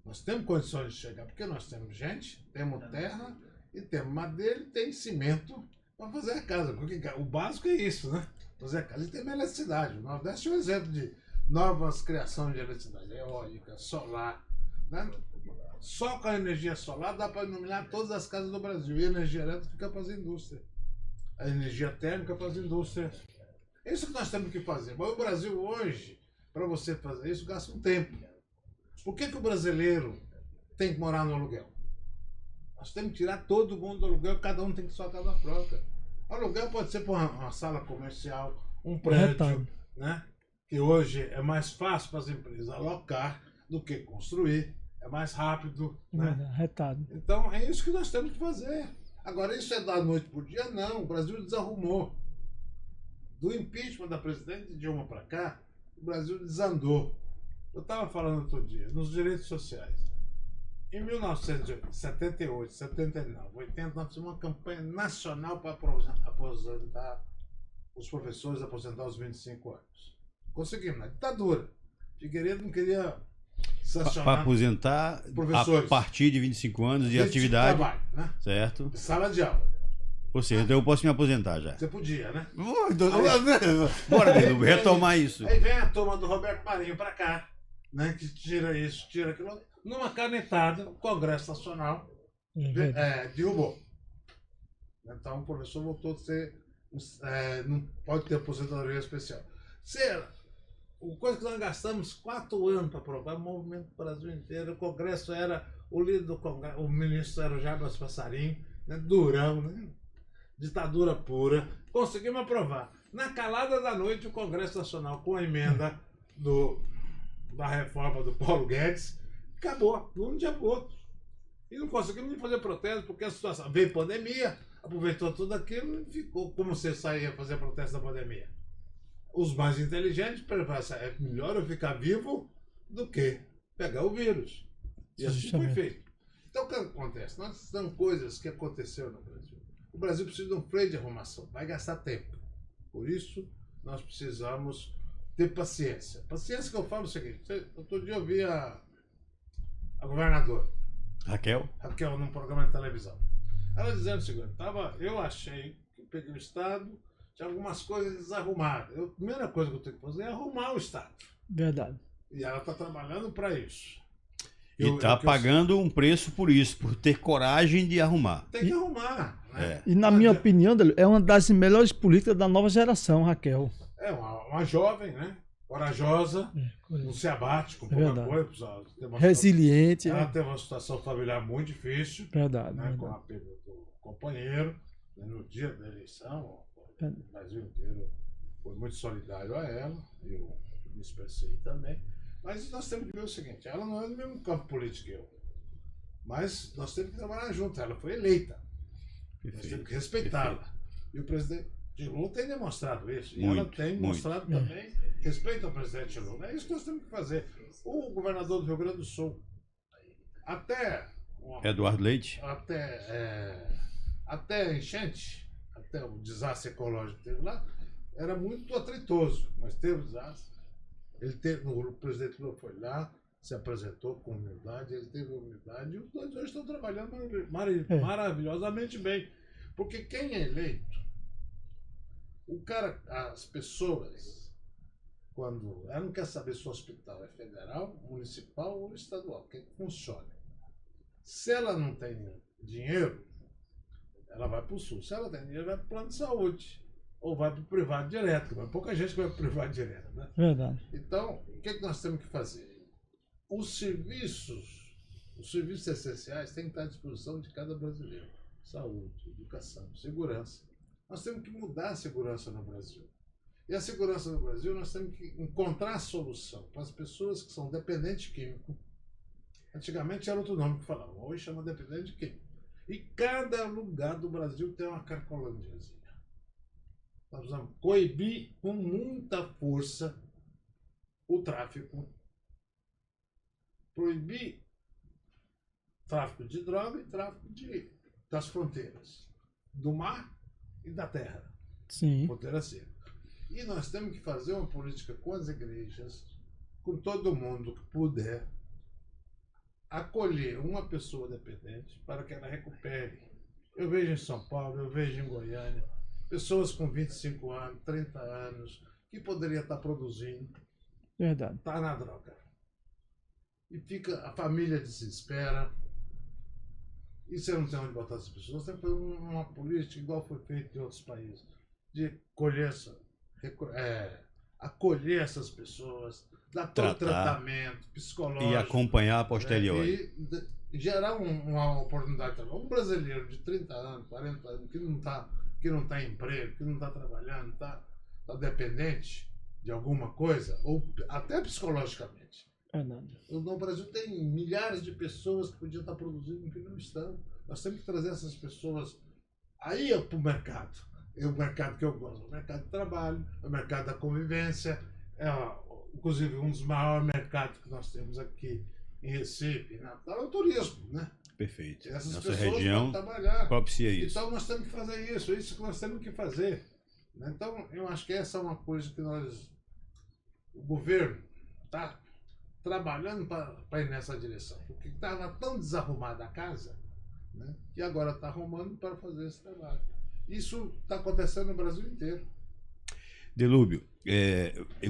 Nós temos condições de chegar, porque nós temos gente, temos terra, e temos madeira e tem cimento para fazer a casa. Porque o básico é isso, né? Fazer a casa. E tem eletricidade. O Nordeste é um exemplo de novas criações de eletricidade. Eólica, solar. Né? Só com a energia solar dá para iluminar todas as casas do Brasil. E a energia elétrica fica para as indústrias. A energia térmica para as indústrias. É isso que nós temos que fazer. Mas o Brasil hoje, para você fazer isso, gasta um tempo. Por que o brasileiro tem que morar no aluguel? Nós temos que tirar todo mundo do aluguel, cada um tem que ter sua casa própria. O aluguel pode ser por uma sala comercial, um prédio, né? Que hoje é mais fácil para as empresas alocar do que construir. é mais rápido, né? Retado. Então é isso que nós temos que fazer. Agora, isso é da noite por dia? Não, o Brasil desarrumou. Do impeachment da presidente Dilma para cá, o Brasil desandou. Eu estava falando outro dia, nos direitos sociais. Em 1978, 79, 80, nós fizemos uma campanha nacional para aposentar os professores, aposentar aos 25 anos. Conseguimos, na ditadura. Figueiredo não queria Para sancionar aposentar professores. a partir de 25 anos de Esse atividade. tipo de trabalho, né? Certo? De sala de aula. Ou seja, então eu posso me aposentar já. Você podia, né? Bora, Delubre, retomar isso. Aí vem a turma do Roberto Marinho para cá, né? Que tira isso, tira aquilo. Numa canetada, o Congresso Nacional derrubou. Então o professor voltou a ser. Não pode ter aposentadoria especial. O coisa que nós gastamos 4 anos para aprovar, o movimento do Brasil inteiro, o Congresso era, o líder do Congresso, o ministro era o Jarbas Passarinho, né, durão, né, ditadura pura, conseguimos aprovar. Na calada da noite, o Congresso Nacional, com a emenda da reforma do Paulo Guedes, acabou, de um dia para o outro. E não conseguimos nem fazer protesto, porque a situação veio pandemia, aproveitou tudo aquilo e ficou. Como você saía fazer protesto da pandemia? Os mais inteligentes pensaram, é melhor eu ficar vivo do que pegar o vírus. E assim foi feito. Então o que acontece? São coisas que aconteceram no Brasil. O Brasil precisa de um freio de arrumação, vai gastar tempo. Por isso, nós precisamos ter paciência. Paciência que eu falo é o seguinte, outro dia eu vi a governadora Raquel, num programa de televisão. Ela dizendo o seguinte, eu achei que peguei o Estado, tinha algumas coisas desarrumadas. A primeira coisa que eu tenho que fazer é arrumar o Estado. Verdade. E ela está trabalhando para isso. E está pagando um preço por isso, por ter coragem de arrumar. Tem que arrumar. Né? E na minha opinião, é uma das melhores políticas da nova geração, Raquel. É uma jovem, né? Corajosa, não se abate com pouca coisa. Resiliente. Ela teve uma situação familiar muito difícil. Verdade. Né? Com a perda do companheiro, né? No dia da eleição. O Brasil inteiro foi muito solidário a ela, eu me expressei também. Mas nós temos que ver o seguinte, ela não é do mesmo campo político que eu, mas nós temos que trabalhar junto, ela foi eleita, nós temos que respeitá-la. E o presidente Lula tem demonstrado isso, e ela tem mostrado também respeito ao presidente Lula. É isso que nós temos que fazer. O governador do Rio Grande do Sul, até Eduardo Leite, até a enchente, até o desastre ecológico que teve lá, era muito atritoso, mas teve o desastre. O presidente Lula foi lá, se apresentou com humildade, ele teve humildade, e os dois hoje estão trabalhando maravilhosamente bem. Porque quem é eleito, as pessoas, quando ela não quer saber se o hospital é federal, municipal ou estadual, que funcione. Se ela não tem dinheiro, ela vai para o SUS. Se ela tem dinheiro, vai para o plano de saúde. Ou vai para o privado direto, mas pouca gente vai para o privado direto, né? Verdade. Então, o que nós temos que fazer? Os serviços essenciais têm que estar à disposição de cada brasileiro. Saúde, educação, segurança. Nós temos que mudar a segurança no Brasil. E a segurança no Brasil, nós temos que encontrar a solução para as pessoas que são dependentes químicos. Antigamente era outro nome que falavam, hoje chama dependente químico. E cada lugar do Brasil tem uma cracolândiazinha. Nós precisamos coibir com muita força o tráfico. Proibir tráfico de droga e tráfico das fronteiras. Do mar e da terra. Sim. Fronteira seca. E nós temos que fazer uma política com as igrejas, com todo mundo que puder, acolher uma pessoa dependente para que ela recupere. Eu vejo em São Paulo, eu vejo em Goiânia, pessoas com 25 anos, 30 anos, que poderia estar produzindo, Verdade. está na droga. E a família desespera. E você não tem onde botar essas pessoas, tem que fazer uma política igual foi feito em outros países, de acolher essas pessoas, dar todo o tratamento psicológico. E acompanhar a posteriori. E gerar uma oportunidade também. Um brasileiro de 30 anos, 40 anos, que não está em emprego, que não está trabalhando, está dependente de alguma coisa, ou até psicologicamente. Verdade. No Brasil tem milhares de pessoas que podiam estar produzindo e que não estão. Nós temos que trazer essas pessoas aí para o mercado. É o mercado que eu gosto, o mercado de trabalho, o mercado da convivência, inclusive um dos maiores mercados que nós temos aqui em Recife, Natal, é o turismo, né? Perfeito. Essas Nossa pessoas região podem trabalhar. propicia isso. Então nós temos que fazer isso que nós temos que fazer. Né? Então eu acho que essa é uma coisa que o governo está trabalhando para ir nessa direção. Porque estava tão desarrumada a casa, né, que agora está arrumando para fazer esse trabalho. Isso está acontecendo no Brasil inteiro. Delúbio,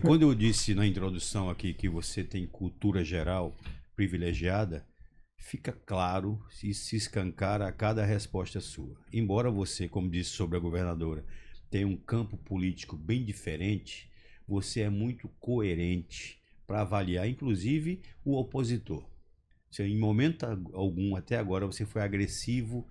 quando eu disse na introdução aqui que você tem cultura geral privilegiada, fica claro, se escancara a cada resposta sua. Embora você, como disse sobre a governadora, tenha um campo político bem diferente, você é muito coerente para avaliar, inclusive, o opositor. Em momento algum, até agora, você foi agressivo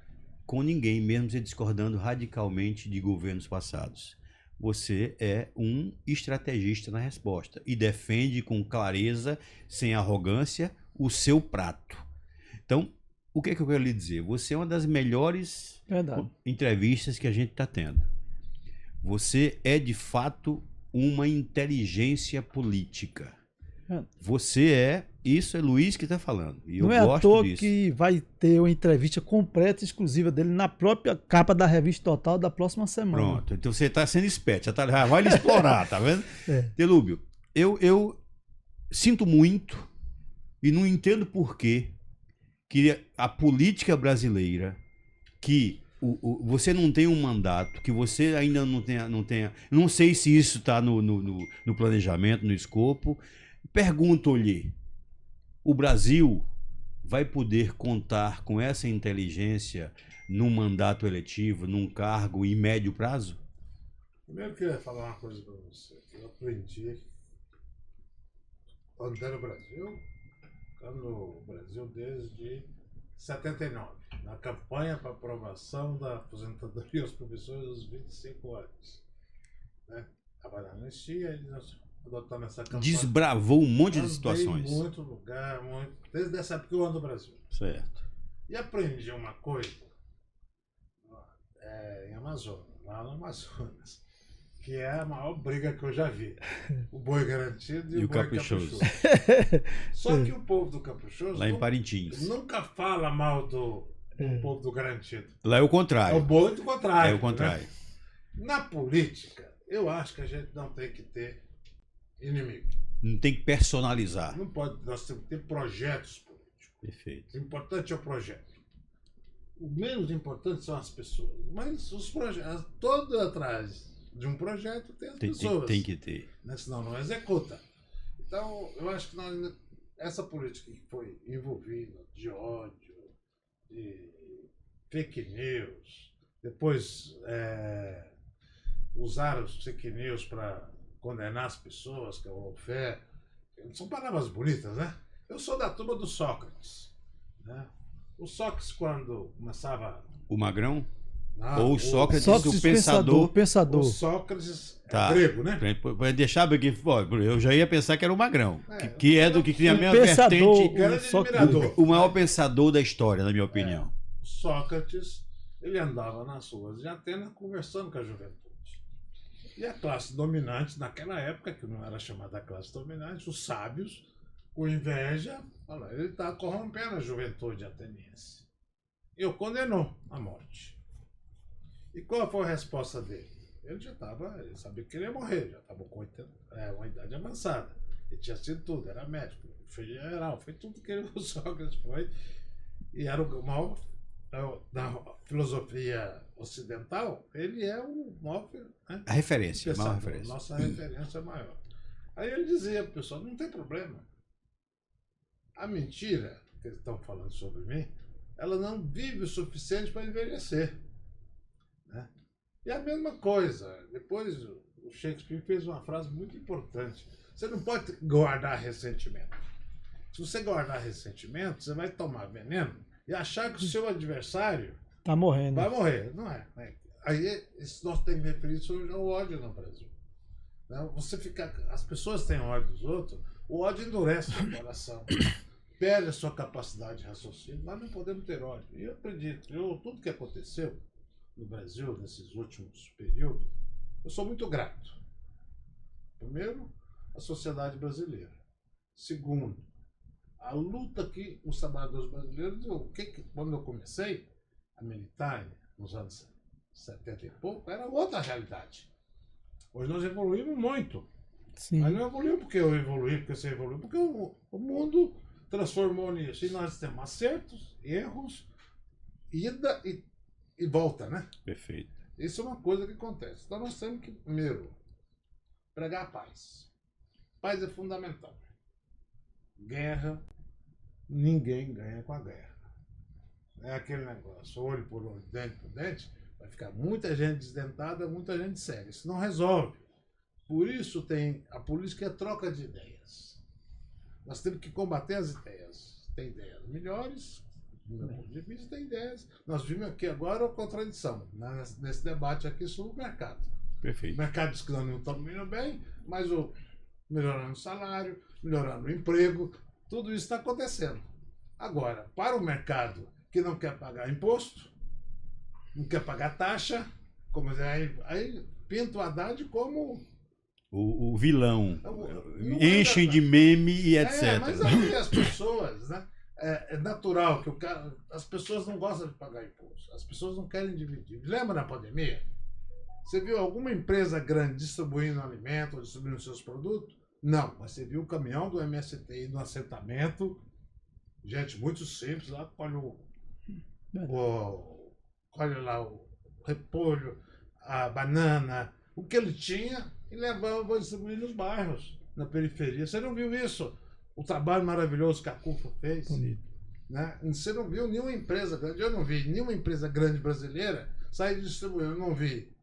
com ninguém, mesmo você discordando radicalmente de governos passados. Você é um estrategista na resposta e defende com clareza, sem arrogância, o seu prato. Então, o que é que eu quero lhe dizer? Você é uma das melhores entrevistas que a gente está tendo. Você é, de fato, uma inteligência política. Isso é Luiz que está falando. E não eu é gosto à toa disso. que vai ter uma entrevista completa, exclusiva dele, na própria capa da Revista Total da próxima semana. Pronto, então você está sendo esperto, já vai lhe explorar, tá vendo? Delúbio, eu sinto muito e não entendo por quê que a política brasileira, que você não tem um mandato, que você ainda não tenha, não sei se isso está no planejamento, no escopo. Pergunto-lhe, o Brasil vai poder contar com essa inteligência num mandato eletivo, num cargo em médio prazo? Primeiro eu queria falar uma coisa para você, que eu aprendi quando era no Brasil, desde 79, na campanha para aprovação da aposentadoria aos professores dos 25 anos. Né? Estava na anistia e nós adotamos essa campanha. Desbravou um monte de situações. Muito lugar, desde essa época que eu ando no Brasil. Certo. E aprendi uma coisa em Amazonas, lá no Amazonas, que é a maior briga que eu já vi. O boi garantido e o boi caprichoso. Só que o povo do caprichoso lá em Parintins nunca fala mal do povo do garantido. Lá é o contrário. É o boi do contrário. É o contrário. Né? Na política, eu acho que a gente não tem que ter inimigo. Não tem que personalizar. Não pode, nós temos que ter projetos políticos. Perfeito. O importante é o projeto. O menos importante são as pessoas. Mas os projetos, todo atrás de um projeto tem as pessoas. Tem que ter. Né? Senão não executa. Então, eu acho que essa política que foi envolvida de ódio, de fake news, depois usar os fake news para condenar as pessoas, que é o fé. São palavras bonitas, né? Eu sou da turma do Sócrates. Né? O Sócrates, quando começava... O Magrão? Não, ou o Sócrates, o pensador. O Sócrates tá. grego, né? Pra deixar aqui, eu já ia pensar que era o Magrão. Que é do que tem a mesma vertente. O maior pensador da história, na minha opinião. O Sócrates, ele andava nas ruas de Atenas conversando com a juventude. E a classe dominante, naquela época, que não era chamada classe dominante, os sábios, com inveja, falaram, ele está corrompendo a juventude ateniense. E o condenou à morte. E qual foi a resposta dele? Ele sabia que ele ia morrer, já estava com uma idade avançada. Ele tinha sido tudo, era médico, foi general, foi tudo que o Sócrates foi. E era o maior, na filosofia ocidental, ele é o maior... Né? A referência, a maior referência. Nossa referência é maior. Aí ele dizia para o pessoal, não tem problema. A mentira que eles estão falando sobre mim, ela não vive o suficiente para envelhecer. Né? E a mesma coisa, depois o Shakespeare fez uma frase muito importante. Você não pode guardar ressentimento. Se você guardar ressentimento, você vai tomar veneno e achar que o seu adversário tá morrendo. Vai morrer. Não é. Aí nós temos que referir isso ao ódio no Brasil. Você fica, as pessoas têm ódio dos outros O ódio endurece o coração, perde a sua capacidade de raciocínio. Nós não podemos ter ódio. E eu acredito, tudo que aconteceu no Brasil nesses últimos períodos, eu sou muito grato. Primeiro, a sociedade brasileira. Segundo, a luta que os trabalhadores brasileiros, quando eu comecei a militar nos anos 70 e pouco, era outra realidade. Hoje nós evoluímos muito. Sim. Mas não evoluiu porque eu evoluí, porque você evoluiu, porque o mundo transformou nisso. E nós temos acertos, erros, ida e volta, né? Perfeito. Isso é uma coisa que acontece. Então nós temos que, primeiro, pregar a paz. Paz é fundamental. Guerra, ninguém ganha com a guerra. É aquele negócio, olho por olho, dente por dente, vai ficar muita gente desdentada, muita gente cega. Isso não resolve. Por isso a política é troca de ideias. Nós temos que combater as ideias. Tem ideias melhores, do meu ponto de vista, tem ideias. Nós vimos aqui agora a contradição, né, nesse debate aqui sobre o mercado. Perfeito. O mercado diz que nós não estamos indo bem, mas melhorando o salário, melhorando o emprego, tudo isso está acontecendo. Agora, para o mercado que não quer pagar imposto, não quer pagar taxa, como aí pinta o Haddad como O vilão. Não Enchem de meme e etc. Mas aí as pessoas, né? É natural que as pessoas não gostam de pagar imposto. As pessoas não querem dividir. Lembra na pandemia? Você viu alguma empresa grande distribuindo alimento ou distribuindo seus produtos? Não, mas você viu o caminhão do MST no assentamento, gente muito simples, lá colhe lá o repolho, a banana, o que ele tinha e levava a distribuir nos bairros, na periferia. Você não viu isso? O trabalho maravilhoso que a CUFA fez? Bonito. Né? Você não viu nenhuma empresa grande, eu não vi nenhuma empresa grande brasileira sair distribuindo, eu não vi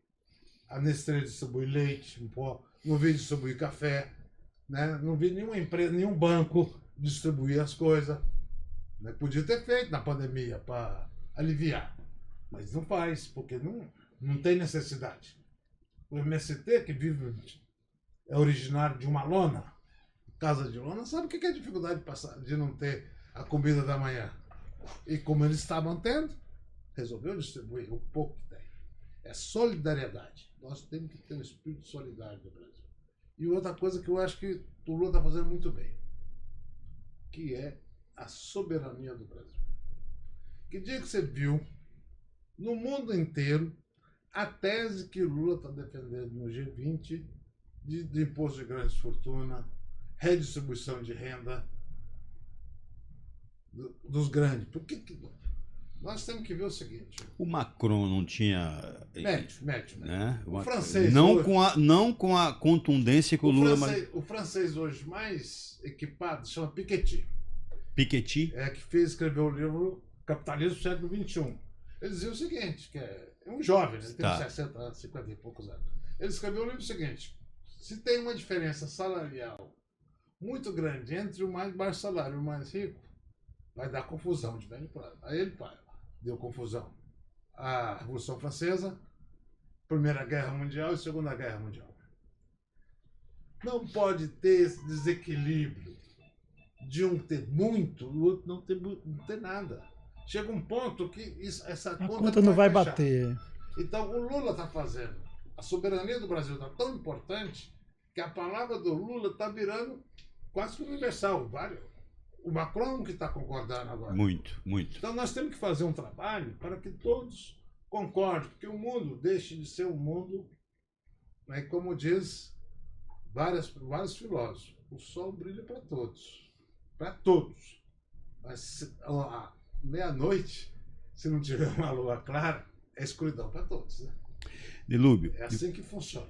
a Nestlé distribuir leite em pó, não vi distribuir café, né? Não vi nenhuma empresa, nenhum banco distribuir as coisas. Né? Podia ter feito na pandemia para aliviar, mas não faz, porque não tem necessidade. O MST, que é originário de uma lona, casa de lona, sabe o que é a dificuldade de não ter a comida da manhã? E como eles estavam tendo, resolveu distribuir o pouco que tem. É solidariedade. Nós temos que ter um espírito solidário no Brasil. E outra coisa que eu acho que o Lula está fazendo muito bem, que é a soberania do Brasil. Que dia que você viu, no mundo inteiro, a tese que o Lula está defendendo no G20 de imposto de grandes fortunas, redistribuição de renda dos grandes. Por que nós temos que ver o seguinte? O Macron não tinha... Médio. Né? O francês não, hoje, não com a contundência que o Lula... O francês hoje mais equipado chama Piketty. Piketty? Escreveu o livro Capitalismo do século XXI. Ele dizia o seguinte, que é um jovem, ele tem 60 anos, 50 e poucos anos. Ele escreveu o livro seguinte: se tem uma diferença salarial muito grande entre o mais baixo salário e o mais rico, vai dar confusão de velho prazo. Aí ele deu confusão. A Revolução Francesa, Primeira Guerra Mundial e Segunda Guerra Mundial. Não pode ter esse desequilíbrio de um ter muito, o outro não ter nada. Chega um ponto que essa conta não vai fechar. bater. Então o Lula está fazendo. A soberania do Brasil está tão importante que a palavra do Lula está virando quase que universal. O Macron que está concordando agora. Muito. Então nós temos que fazer um trabalho para que todos concordem, porque o mundo deixe de ser um mundo, né, como diz vários filósofos, o sol brilha para todos. Para todos. Mas meia-noite, se não tiver uma lua clara, é escuridão para todos. Né? Delúbio. É assim que funciona.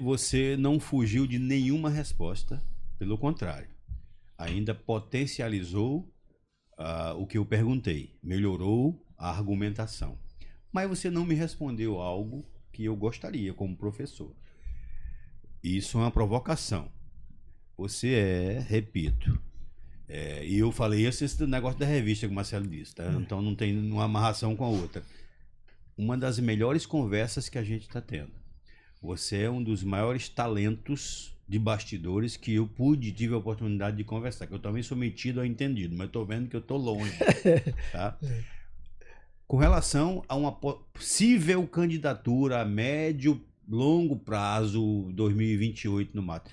Você não fugiu de nenhuma resposta, pelo contrário. Ainda potencializou o que eu perguntei, melhorou a argumentação. Mas você não me respondeu algo que eu gostaria como professor. Isso é uma provocação. Você repito, e eu falei esse negócio da revista que o Marcelo disse, tá? Então não tem uma amarração com a outra. Uma das melhores conversas que a gente está tendo. você é um dos maiores talentos de bastidores que eu tive a oportunidade de conversar, que eu também sou metido a entendido, mas estou vendo que eu estou longe, tá? Com relação a uma possível candidatura a médio, longo prazo, 2028 no mato,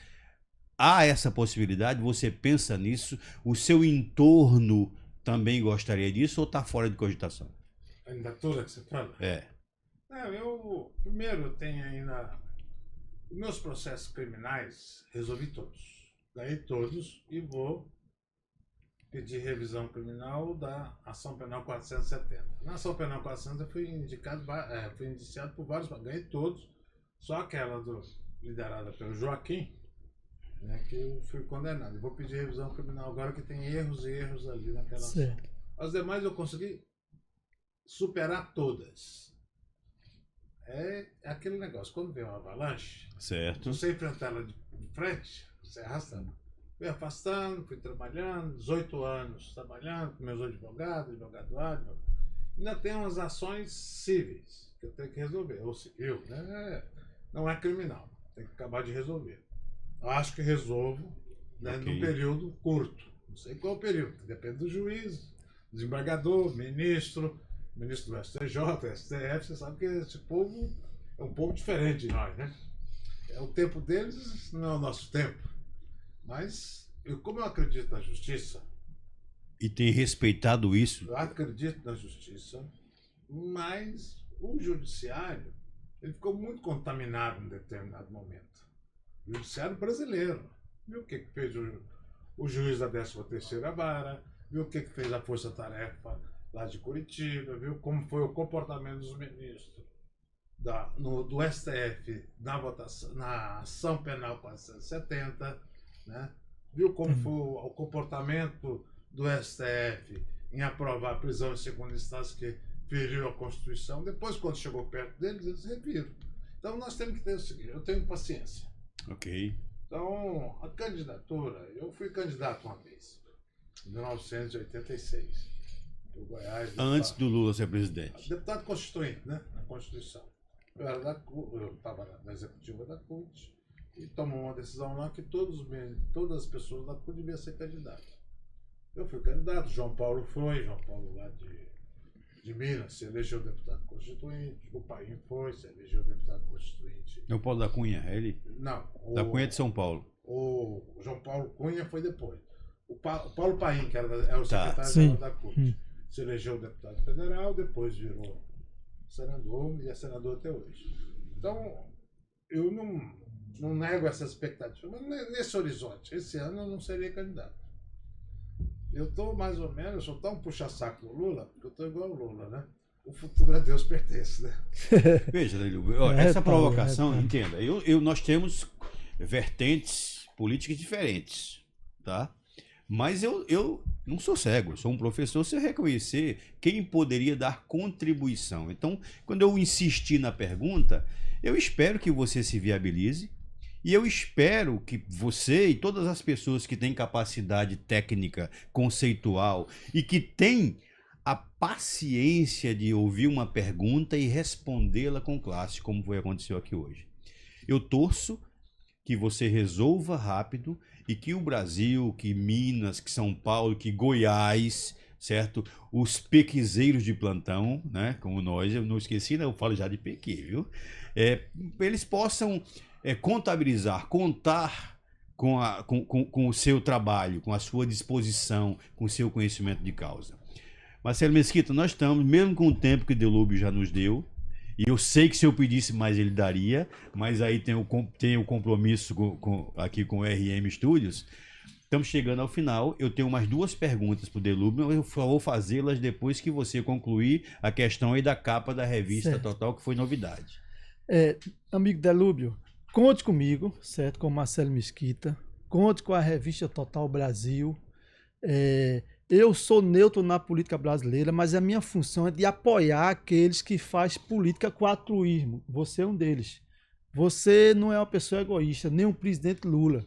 há essa possibilidade? Você pensa nisso? O seu entorno também gostaria disso ou está fora de cogitação? Candidatura que você fala? É. Não, primeiro eu tenho ainda os meus processos criminais, resolvi todos. Ganhei todos e vou pedir revisão criminal da Ação Penal 470. Na Ação Penal 470 eu fui indiciado por vários, ganhei todos, só aquela liderada pelo Joaquim, né, que eu fui condenado. Eu vou pedir revisão criminal agora que tem erros e erros ali naquela ação. As demais eu consegui superar todas. É aquele negócio, quando vem uma avalanche, Certo. você enfrentar ela de frente, você arrastando. Fui afastando, fui trabalhando, 18 anos trabalhando com meus advogados, advogado A, ainda tem umas ações cíveis que eu tenho que resolver, ou civil, né? Não é criminal, tem que acabar de resolver. Eu acho que resolvo, né, num período curto, não sei qual o período, depende do juiz, desembargador, ministro do STJ, STF, você sabe que esse povo é um povo diferente de nós, né? O tempo deles não é o nosso tempo. Mas, como eu acredito na justiça... E tem respeitado isso? Eu acredito na justiça, mas o judiciário ele ficou muito contaminado em determinado momento. O judiciário brasileiro. Viu o que fez o juiz da 13ª Vara, viu o que fez a Força Tarefa lá de Curitiba, viu como foi o comportamento dos ministros do STF na votação, na Ação Penal 470, né? Viu como foi o comportamento do STF em aprovar a prisão em segunda instância que feriu a Constituição. Depois, quando chegou perto deles, eles reviram. Então, nós temos que ter o seguinte, eu tenho paciência. Ok. Então, a candidatura, eu fui candidato uma vez, em 1986. Goiás, Antes do Lula ser presidente. Deputado constituinte, né? Na Constituição. Eu estava na executiva da CUT e tomou uma decisão lá que todas as pessoas da CUT deviam ser candidatas. Eu fui candidato, João Paulo lá de Minas, se elegeu deputado constituinte, o Paim foi, se elegeu deputado constituinte. É o Paulo da Cunha, é ele? Não. Da Cunha é de São Paulo. O João Paulo Cunha foi depois. O Paulo Paim, que era o secretário da CUT. Se elegeu deputado federal, depois virou senador e é senador até hoje. Então, eu não nego essa expectativa, mas nesse horizonte, esse ano eu não seria candidato. Eu estou mais ou menos, eu sou tão puxa-saco do Lula, porque eu estou igual ao Lula, né? O futuro a Deus pertence, né? Veja, Danilo, essa provocação, entenda, nós temos vertentes políticas diferentes, tá? Mas eu não sou cego, eu sou um professor, se eu reconhecer quem poderia dar contribuição. Então, quando eu insisti na pergunta, eu espero que você se viabilize e eu espero que você e todas as pessoas que têm capacidade técnica, conceitual e que têm a paciência de ouvir uma pergunta e respondê-la com classe, como aconteceu aqui hoje. Eu torço que você resolva rápido e que o Brasil, que Minas, que São Paulo, que Goiás, certo? Os pequizeiros de plantão, né? Como nós, eu não esqueci, né? Eu falo já de pequi, viu? Eles possam contabilizar, contar com o seu trabalho, com a sua disposição, com o seu conhecimento de causa. Marcelo Mesquita, nós estamos, mesmo com o tempo que o Delúbio já nos deu, e eu sei que se eu pedisse mais ele daria, mas aí tem o compromisso aqui com o RM Studios. Estamos chegando ao final. Eu tenho mais duas perguntas para o Delúbio, eu vou fazê-las depois que você concluir a questão aí da capa da revista certo. Total, que foi novidade. Amigo Delúbio, conte comigo, certo? Com o Marcelo Mesquita, conte com a revista Total Brasil. Eu sou neutro na política brasileira, mas a minha função é de apoiar aqueles que fazem política com altruísmo. Você é um deles. Você não é uma pessoa egoísta, nem o presidente Lula.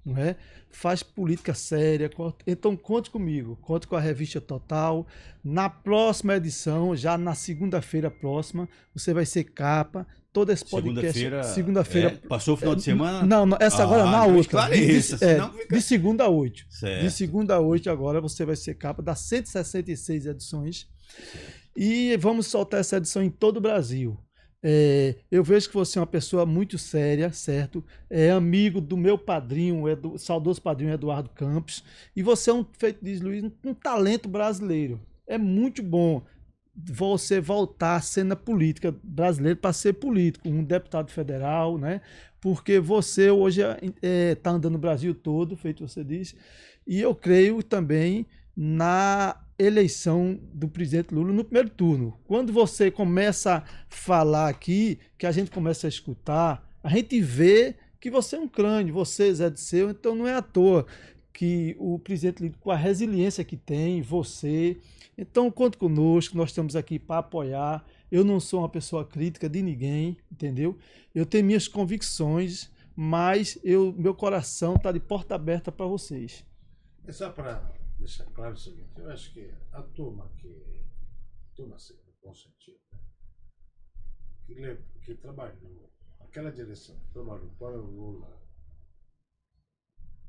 não é? Faz política séria. Então conte comigo, conte com a Revista Total. Na próxima edição, já na segunda-feira próxima, você vai ser capa. Todo esse podcast. Segunda-feira. Passou o final de semana? Não, essa agora na outra. Esclareça, senão fica... De segunda a 8. Certo. De segunda a 8 agora você vai ser capa das 166 edições. E vamos soltar essa edição em todo o Brasil. Eu vejo que você é uma pessoa muito séria, certo? É amigo do meu padrinho, saudoso padrinho Eduardo Campos. E você é feito diz Luiz, um talento brasileiro. É muito bom você voltar à cena política brasileira para ser político, um deputado federal, né? Porque você hoje está andando no Brasil todo, feito você disse, e eu creio também na eleição do presidente Lula no primeiro turno. Quando você começa a falar aqui, que a gente começa a escutar, a gente vê que você é um crânio, você, Zé Disseu, então não é à toa que o presidente Lula, com a resiliência que tem, você... Então, conte conosco, nós estamos aqui para apoiar. Eu não sou uma pessoa crítica de ninguém, entendeu? Eu tenho minhas convicções, mas meu coração está de porta aberta para vocês. É só para deixar claro o seguinte, eu acho que a turma assim, no bom sentido, né? que trabalhou, aquela direção que trabalhou para o Lula,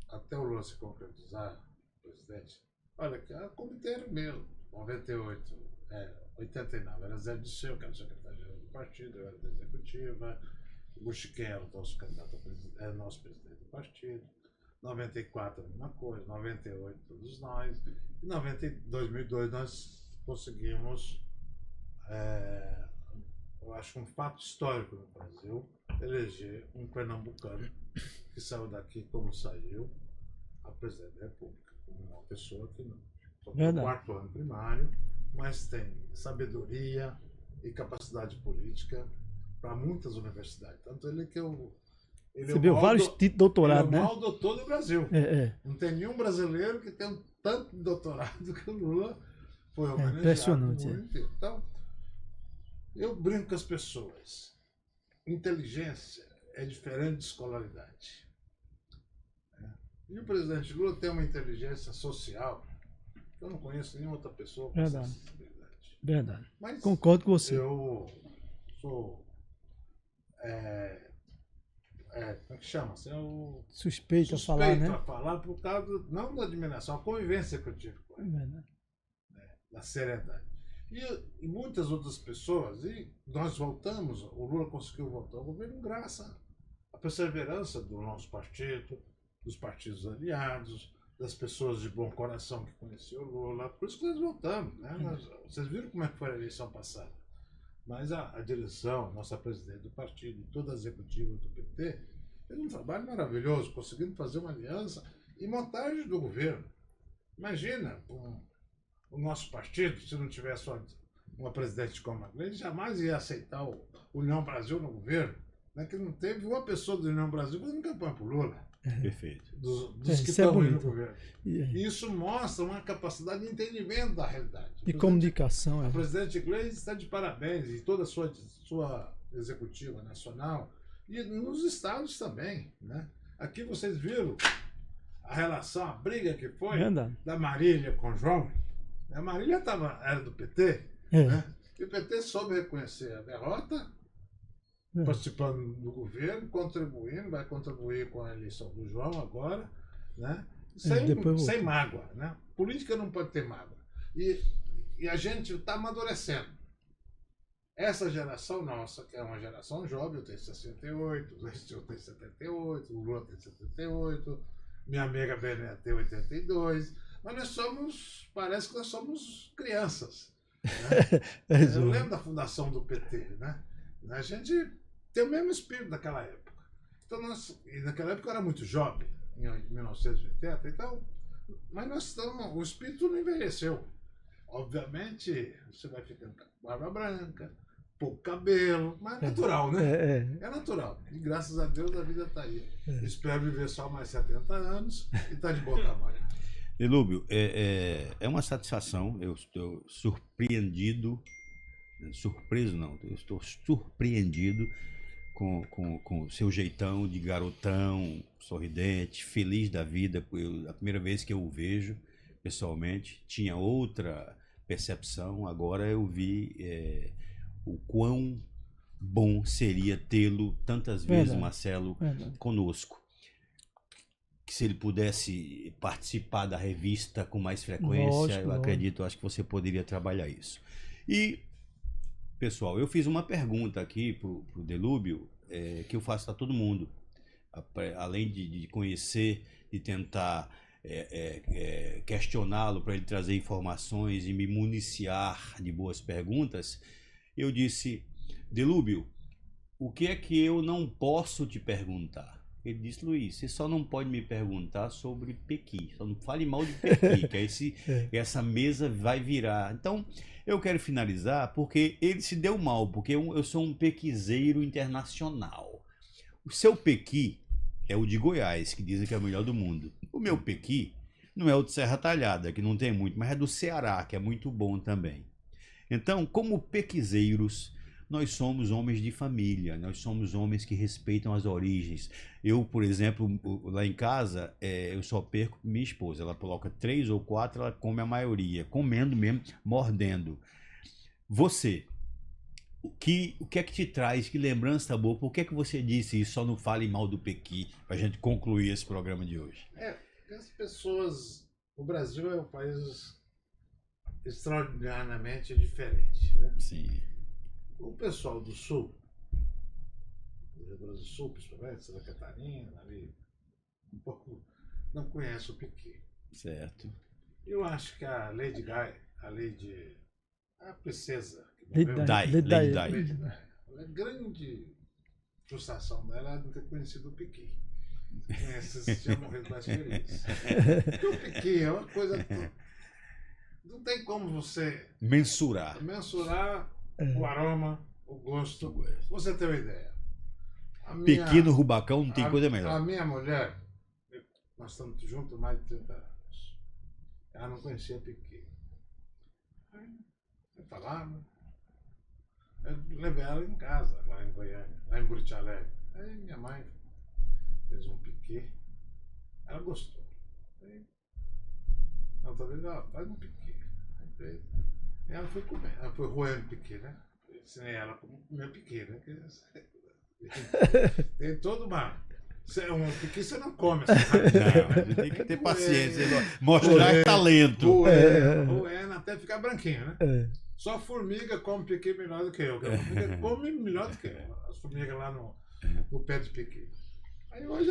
até o Lula se concretizar, presidente, olha, o comitê era meu. 98, 89, era Zé Disseu, que era o secretário-geral do partido, eu era da executiva, o Buchiquem era o nosso candidato a presidente, era nosso presidente do partido, 94 a mesma coisa, 98 todos nós, e 2002 nós conseguimos, eu acho um fato histórico no Brasil, eleger um pernambucano que saiu daqui como saiu, a presidente da República, como uma pessoa que não no quarto ano primário, mas tem sabedoria e capacidade política para muitas universidades. Tanto ele que você viu vários títulos de doutorado, né? Ele é o maior doutor do Brasil. Não tem nenhum brasileiro que tenha tanto doutorado que o Lula foi homenageado. Impressionante. Então, eu brinco com as pessoas. Inteligência é diferente de escolaridade. E o presidente Lula tem uma inteligência social. Eu não conheço nenhuma outra pessoa com essa sensibilidade. Verdade. Mas concordo com você. Eu sou. Como é que chama? Eu suspeito a falar, né? A falar por causa, não da admiração, a convivência que eu tive com ele. Da seriedade. E muitas outras pessoas, e nós voltamos, o Lula conseguiu voltar ao governo graças à perseverança do nosso partido, dos partidos aliados, das pessoas de bom coração que conheciam o Lula. Por isso que nós voltamos. Né? Vocês viram como é que foi a eleição passada. Mas a direção, nossa presidente do partido, toda a executiva do PT, fez um trabalho maravilhoso, conseguindo fazer uma aliança e montagem do governo. Imagina, o nosso partido, se não tivesse uma presidente como a Gleisi, jamais ia aceitar o União Brasil no governo. Né? Que não teve uma pessoa do União Brasil fazendo campanha para o Lula. Perfeito. Dos que estão aí no governo. E isso mostra uma capacidade de entendimento da realidade. De comunicação. A presidente Gleisi está de parabéns, e toda a sua executiva nacional, e nos estados também. Né? Aqui vocês viram a relação, a briga que foi da Marília com o João. A Marília era do PT, né? E o PT soube reconhecer a derrota, participando do governo, contribuindo, vai contribuir com a eleição do João agora, né? Sem mágoa. Né? Política não pode ter mágoa. E a gente está amadurecendo. Essa geração nossa, que é uma geração jovem, eu tenho 68, o Zé tem 78, o Lula tem 78, minha amiga Beneta tem 82, mas parece que nós somos crianças. Né? Eu lembro da fundação do PT, né? A gente tem o mesmo espírito daquela época. Então e naquela época eu era muito jovem, em 1980, então, mas o espírito não envelheceu. Obviamente, você vai ficando com barba branca, pouco cabelo, mas é natural, né? É natural. E graças a Deus a vida está aí. Espero viver só mais 70 anos e está de bom tamanho. Delúbio, é uma satisfação, eu estou surpreendido, surpreso não, eu estou surpreendido com o seu jeitão de garotão, sorridente, feliz da vida. A primeira vez que eu o vejo pessoalmente, tinha outra percepção. Agora eu vi o quão bom seria tê-lo tantas vezes, Marcelo, conosco. Que se ele pudesse participar da revista com mais frequência, Lógico, eu acredito, acho que você poderia trabalhar isso. E, pessoal, eu fiz uma pergunta aqui pro Delúbio, que eu faço para todo mundo. Além de conhecer, de tentar questioná-lo para ele trazer informações e me municiar de boas perguntas, eu disse: Delúbio, o que é que eu não posso te perguntar? Ele disse: Luiz, você só não pode me perguntar sobre Pequi, só não fale mal de Pequi, que essa mesa vai virar. Então, eu quero finalizar porque ele se deu mal, porque eu sou um pequizeiro internacional. O seu Pequi é o de Goiás, que dizem que é o melhor do mundo. O meu Pequi não é o de Serra Talhada, que não tem muito, mas é do Ceará, que é muito bom também. Então, como pequizeiros, nós somos homens de família, nós somos homens que respeitam as origens. Eu, por exemplo, lá em casa, eu só perco minha esposa. Ela coloca 3 ou 4, ela come a maioria, comendo mesmo, mordendo. Você, o que é que te traz, que lembrança boa? Por que é que você disse isso? Só não fale mal do Pequi, para a gente concluir esse programa de hoje. As pessoas... O Brasil é um país extraordinariamente diferente, né? Sim. O pessoal do Sul, do Rio Grande do Sul, principalmente, Santa Catarina, ali, um pouco não conhece o Pequi. Certo. Eu acho que a Lady Di, a princesa, Lady Di. A grande frustração dela é não ter conhecido o Pequi. Se tinha morrido mais feliz. Porque o Pequi é uma coisa... Não tem como você mensurar o aroma, o gosto. Você tem uma ideia. Pequeno Rubacão não tem coisa melhor. A minha mulher, nós estamos juntos há mais de 30 anos. Ela não conhecia Pequi. Eu falava. Eu levei ela em casa, lá em Goiânia, lá em Buriti Alegre. Aí minha mãe fez um Pequi. Ela gostou. Aí, outra vez, faz um Pequi. E ela foi comer, ela foi roendo Pequi, né? Eu ensinei ela como comer Pequi, né? Tem toda uma... Um Pequi você não come assim, não, tem que ter paciência, mostrar talento. Roendo até ficar branquinho, né? Só formiga come Pequi melhor do que eu. A formiga come melhor do que eu. As formigas lá no pé de Pequi. Aí hoje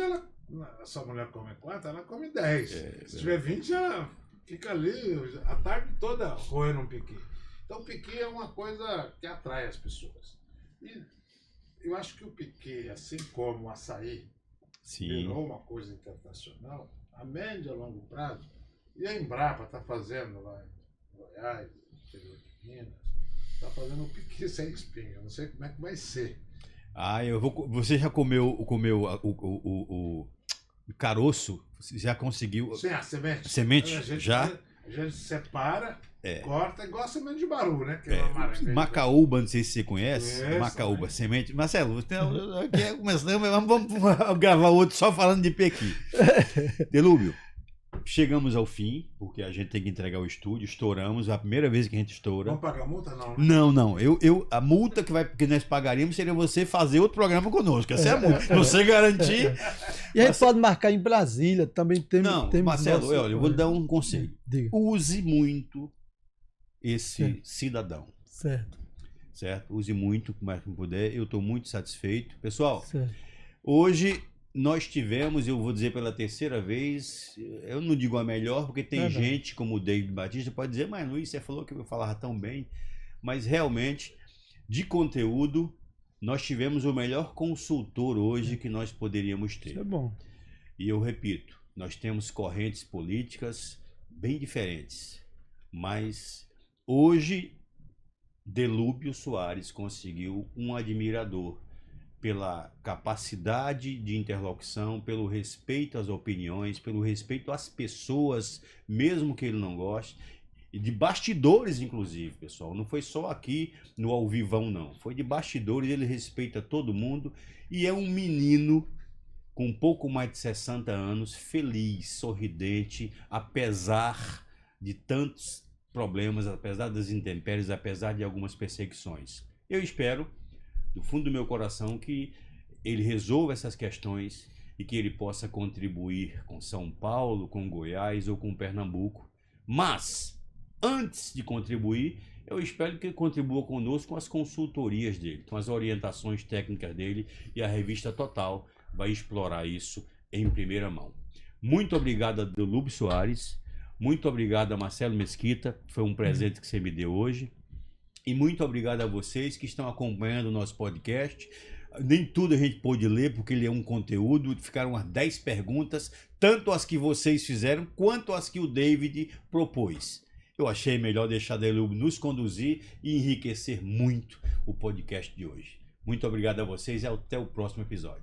essa mulher come 4, ela come 10. Se tiver 20, ela fica ali a tarde toda roendo um Pequi. Então o Pequi é uma coisa que atrai as pessoas. E eu acho que o Pequi, assim como o açaí, virou uma coisa internacional, a médio e a longo prazo, e a Embrapa está fazendo lá em Goiás, no interior de Minas, está fazendo um Pequi sem espinho. Eu não sei como é que vai ser. Você já comeu o caroço? Você já conseguiu? Sim, a semente. Semente? A gente separa, corta, igual a semente de baru, né? Que é macaúba, não sei se você conhece. Macaúba, semente. Marcelo, aqui começamos, vamos gravar outro só falando de Pequi. Delúbio, chegamos ao fim, porque a gente tem que entregar o estúdio, estouramos, a primeira vez que a gente estoura. Vamos pagar a multa? Não, né? Não. A multa que nós pagaríamos seria você fazer outro programa conosco. Essa é a multa. Você garantir. E a gente pode marcar em Brasília, também temos. Marcelo, olha, eu vou lhe dar um conselho. Diga. Use muito esse cidadão. Certo? Use muito, o mais que puder. Eu estou muito satisfeito. Pessoal, hoje nós tivemos, eu vou dizer pela terceira vez, eu não digo a melhor, porque tem gente como o David Batista pode dizer, mas Luiz, você falou que eu falava tão bem, mas realmente, de conteúdo, nós tivemos o melhor consultor hoje que nós poderíamos ter. Isso é bom. E eu repito, nós temos correntes políticas bem diferentes, mas hoje Delúbio Soares conseguiu um admirador pela capacidade de interlocução, pelo respeito às opiniões, pelo respeito às pessoas, mesmo que ele não goste. E de bastidores, inclusive, pessoal. Não foi só aqui no ao vivão, não. Foi de bastidores, ele respeita todo mundo e é um menino com um pouco mais de 60 anos, feliz, sorridente, apesar de tantos problemas, apesar das intempéries, apesar de algumas perseguições. Eu espero, do fundo do meu coração, que ele resolva essas questões e que ele possa contribuir com São Paulo, com Goiás ou com Pernambuco. Mas antes de contribuir, eu espero que ele contribua conosco com as consultorias dele, com as orientações técnicas dele, e a revista Total vai explorar isso em primeira mão. Muito obrigado a Delúbio Soares, muito obrigado a Marcelo Mesquita, foi um presente que você me deu hoje, e muito obrigado a vocês que estão acompanhando o nosso podcast. Nem tudo a gente pôde ler, porque ele é um conteúdo, ficaram umas 10 perguntas, tanto as que vocês fizeram, quanto as que o David propôs. Eu achei melhor deixar a Delúbio nos conduzir e enriquecer muito o podcast de hoje. Muito obrigado a vocês e até o próximo episódio.